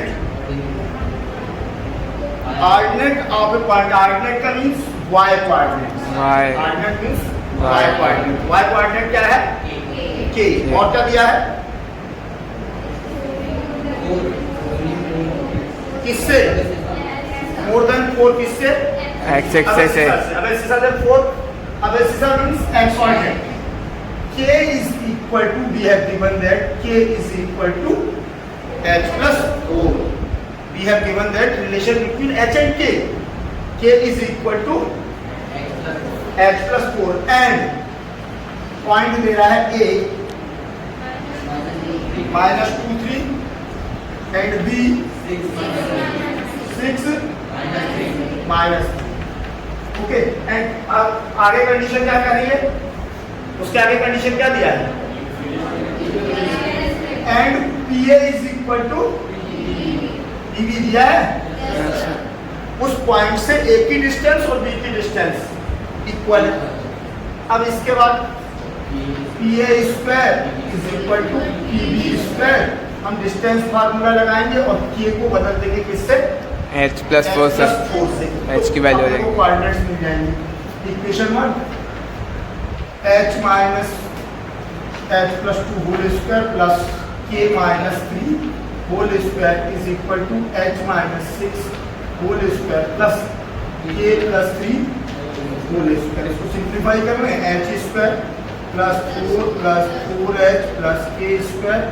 of a point. Ordinate का means y coordinate. Y. Ordinate means y coordinate. y coordinate क्या है? k. और क्या दिया है? किससे? मोर देन 4 किससे? X एक्सेस है. अब एक्सेस है 4. अब axis means x coordinate. k is equal to, we have given that k is equal to h plus 4. We have given that relation between h and k. k is equal to h plus 4 and point दे रहा है a -2, 3 and b 6 -3. Okay, and अब आगे condition क्या कर रही है? उसके आगे कंडीशन क्या दिया है? And PA is equal to PB दिया है. उस पॉइंट से A की डिस्टेंस और B की डिस्टेंस इक्वल है. अब इसके बाद PA square is equal to PB square. हम डिस्टेंस फार्मूला लगाएंगे और K को बदल देंगे किससे? H plus 4 से. H की वैल्यू हो जाएगी. कोऑर्डिनेट्स मिल जाएंगे. Equation 1 h minus h plus 2 whole square plus k minus 3 whole square is equal to h minus 6 whole square plus k plus 3 whole square. इसको सिंप्लीफाई कर रहे हैं. h square plus 4 plus 4h plus k square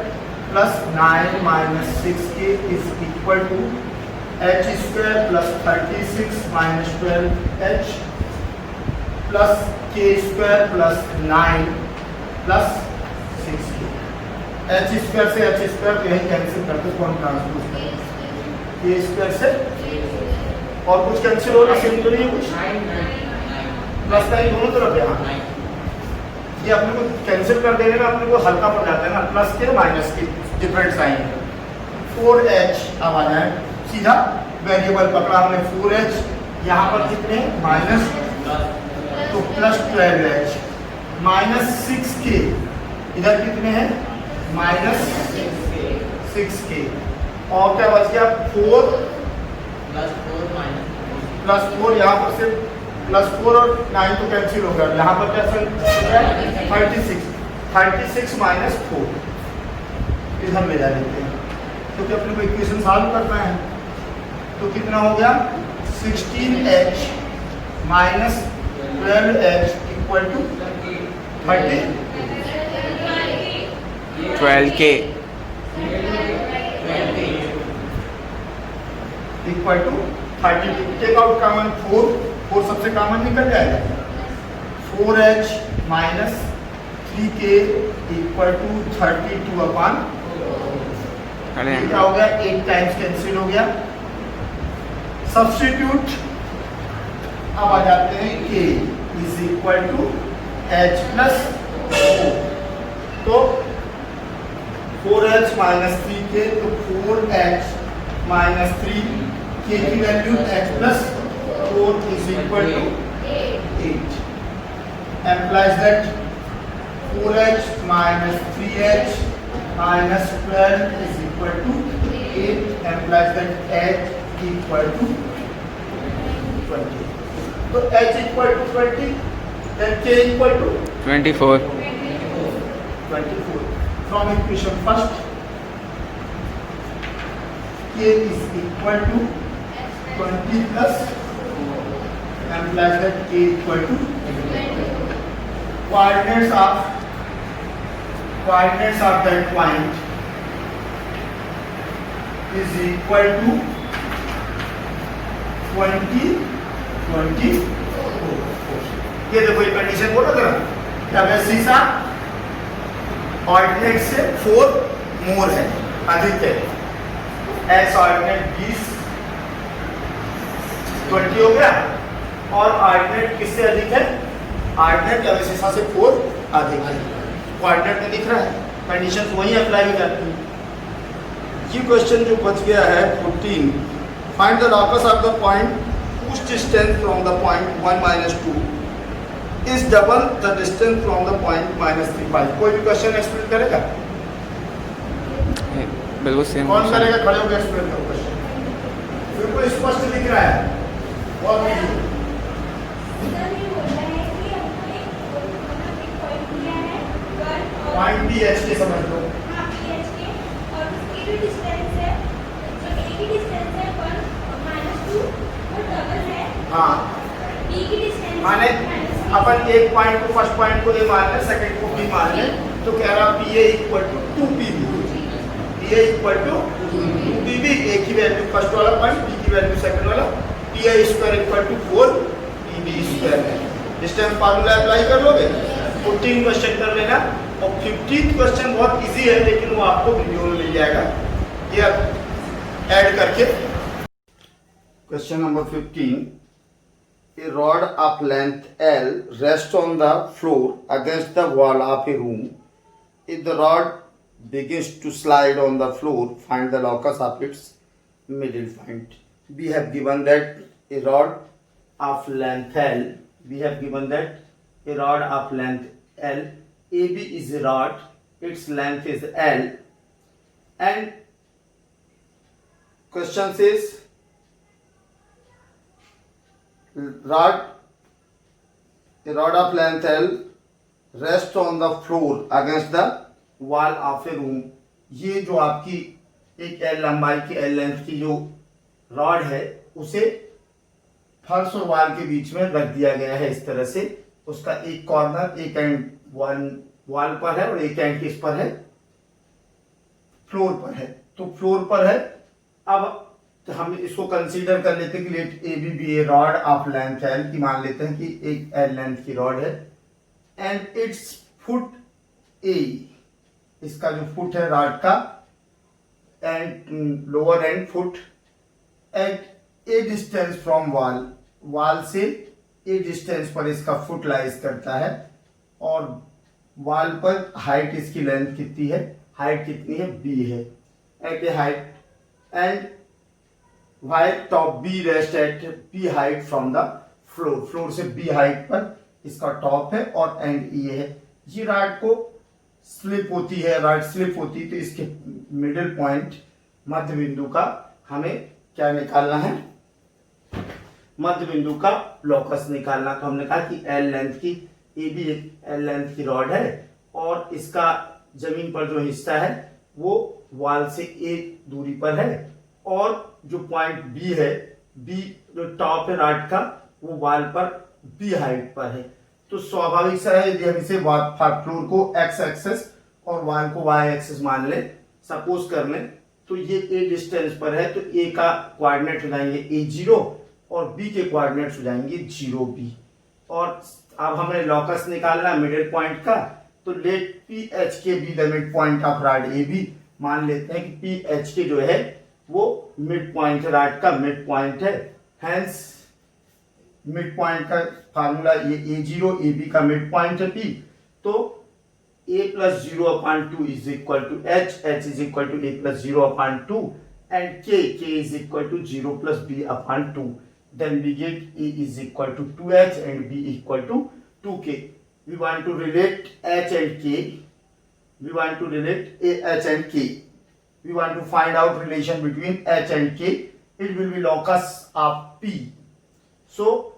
plus 9 minus 6k is equal to h square plus 36 minus 12h plus k square plus 9 plus 6k. h square से h square तो यही cancel करते कौन transpose करें? k square से और कुछ cancel हो रहा है तो नहीं कुछ प्लस का ही दोनों तरफ यहाँ. ये अपने को कैंसिल कर देने में अपने को हल्का पड़ जाता है ना. प्लस के माइनस के डिफरेंट साइन. 4h अब आ जाए सीधा वेरिएबल पकड़ा हमने 4h. यहाँ पर कितने माइनस तो प्लस 12h माइनस 6k. इधर कितने हैं? Minus 6k. और क्या बच गया? 4 प्लस 4 यहाँ पर से प्लस 4 और 9 तो कैंसिल हो गया. यहाँ पर क्या 36 माइनस 4 इधर ले जा लेते हैं क्योंकि अपने को इक्वेशन सॉल्व करना है. तो कितना हो गया? 16h minus 12h equal to 30 12k equal to 30. Take out common 4 सबसे कॉमन निकल जाएगा. 4h minus 3k equal to 32 upon क्या हो गया? 8 टाइम्स कैंसिल हो गया. सब्स्टिट्यूट अब आ जाते हैं k is equal to h plus तो 4h माइनस 3k तो 4h माइनस 3k की value h plus 4 is equal to 8 implies that 4h minus 3h minus 12 is equal to 8 implies that h equal to 20 so h equal to 20 then k equal to 24. 24 from equation first k is equal to 20 plus implies that k equal to coordinates of that point is equal to 20 ये देखो ये condition बोलो जरा क्या वैसा ordinate से 4 मोर है अधिक है एक्स ऑर्डिनेट 20 20 हो गया और ऑर्डिनेट किससे अधिक है ऑर्डिनेट अवशेषा से 4 अधिक है कोऑर्डिनेट में दिख रहा है कंडीशंस वही अप्लाई हो जाती है ये क्वेश्चन जो बच गया है 14 find the locus of the point whose distance from the point 1 minus 2 is double the distance from the point minus 3 5 कोई भी क्वेश्चन एक्सप्लेन करेगा बिल्कुल सेम कौन करेगा खड़े होकर एक्सप्लेन करो क्वेश्चन बिल्कुल स्पष्ट दिख रहा है बहुत इजी पॉइंट बी एच के समझ लो हाँ माने अपन एक पॉइंट को फर्स्ट पॉइंट को ए मान ले सेकंड को बी मान ले तो कह रहा p a equal to 2pb p a equal to 2pb a की वैल्यू फर्स्ट वाला पॉइंट बी की वैल्यू सेकंड वाला p a square equal to 4pb square है डिस्टेंस फार्मूला अप्लाई कर लोगे 14 क्वेश्चन कर लेना और 15th क्वेश्चन बहुत इजी है लेकिन वो आपको वीडियो में मिल जाएगा ये ऐड करके question number 15 A rod of length L rests on the floor against the wall of a room. If the rod begins to slide on the floor, find the locus of its middle point. We have given that a rod of length L. We have given that a rod of length L. AB is a rod. Its length is L. And question says a rod of length L rests on the floor against the wall of a room. ये जो आपकी एक L लंबाई की L length की जो rod है उसे फर्श और वॉल के बीच में रख दिया गया है इस तरह से उसका एक कॉर्नर एक एंड वॉल पर है और एक एंड किस पर है फ्लोर पर है तो फ्लोर पर है अब तो हम इसको कंसीडर कर लेते हैं कि let A B a rod of length L की मान लेते हैं कि एक एल लेंथ की रॉड है एंड इट्स फुट ए इसका जो फुट है रॉड का end lower end foot at a distance from wall wall से ए डिस्टेंस पर इसका फुट लाइज करता है और वॉल पर हाइट इसकी लेंथ कितनी है हाइट कितनी है बी है at a height and Y top B rest at P height from the floor floor से बी हाइट पर इसका टॉप है और एंड ये है ये रॉड को स्लिप होती है रॉड स्लिप होती है तो इसके मिडिल पॉइंट मध्य बिंदु का हमें क्या निकालना है मध्य बिंदु का लोकस निकालना तो हमने कहा कि एल लेंथ की ए बी एल लेंथ की रॉड है और इसका जमीन पर जो हिस्सा है वो वॉल से ए दूरी पर है और जो पॉइंट बी है बी जो टॉप है रॉड का वो वॉल पर बी हाइट पर है तो स्वाभाविक सा है यदि हम इसे फ्लोर को एक्स एक्सेस और वॉल को वाई एक्सेस मान ले सपोज कर लें तो ये ए डिस्टेंस पर है तो ए का कोऑर्डिनेट हो जाएंगे A0 और बी के कोऑर्डिनेट्स हो जाएंगे 0b और अब हमें लॉकस निकालना मिडिल पॉइंट का तो let P H K be the mid point of rod A B मान लेते हैं कि पी एच के जो है वो मिड पॉइंट है रॉड का मिड पॉइंट है हेंस मिड पॉइंट का फार्मूला ये A0 AB का मिड पॉइंट है P, तो A plus 0 upon 2 is equal to H is equal to A plus 0 upon 2, and K is equal to 0 plus B upon 2. Then we get A is equal to 2H and B equal to 2K. We want to relate H and K. We want to relate H and K. We want to find out relation between H and K. It will be locus of P. So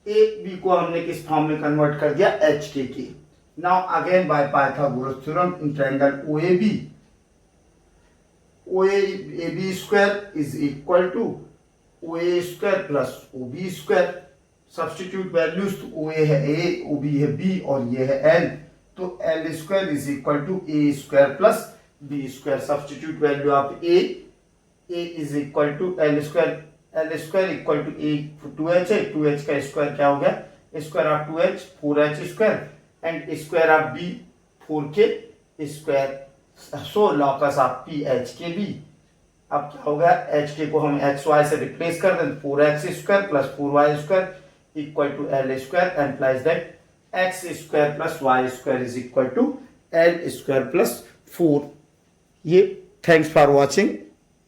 A B को हमने किस form में convert कर दिया, H K. Now again by Pythagoras theorem in triangle OAB, OAB square is equal to OA square plus OB square. Substitute values, तो OA है A, OB है B और ये है L, तो L square is equal to A square plus B square. Substitute value of A is equal to L square equal to A 2H है, 2H का square क्या हो गया, square of 2H 4H square and square of B 4K square. So locus of P H K B. अब क्या होगा, H K को हम X Y से रिप्लेस कर दें, 4X square plus 4Y square equal to L square, implies that X square plus Y square is equal to L square plus 4. ये thanks for watching.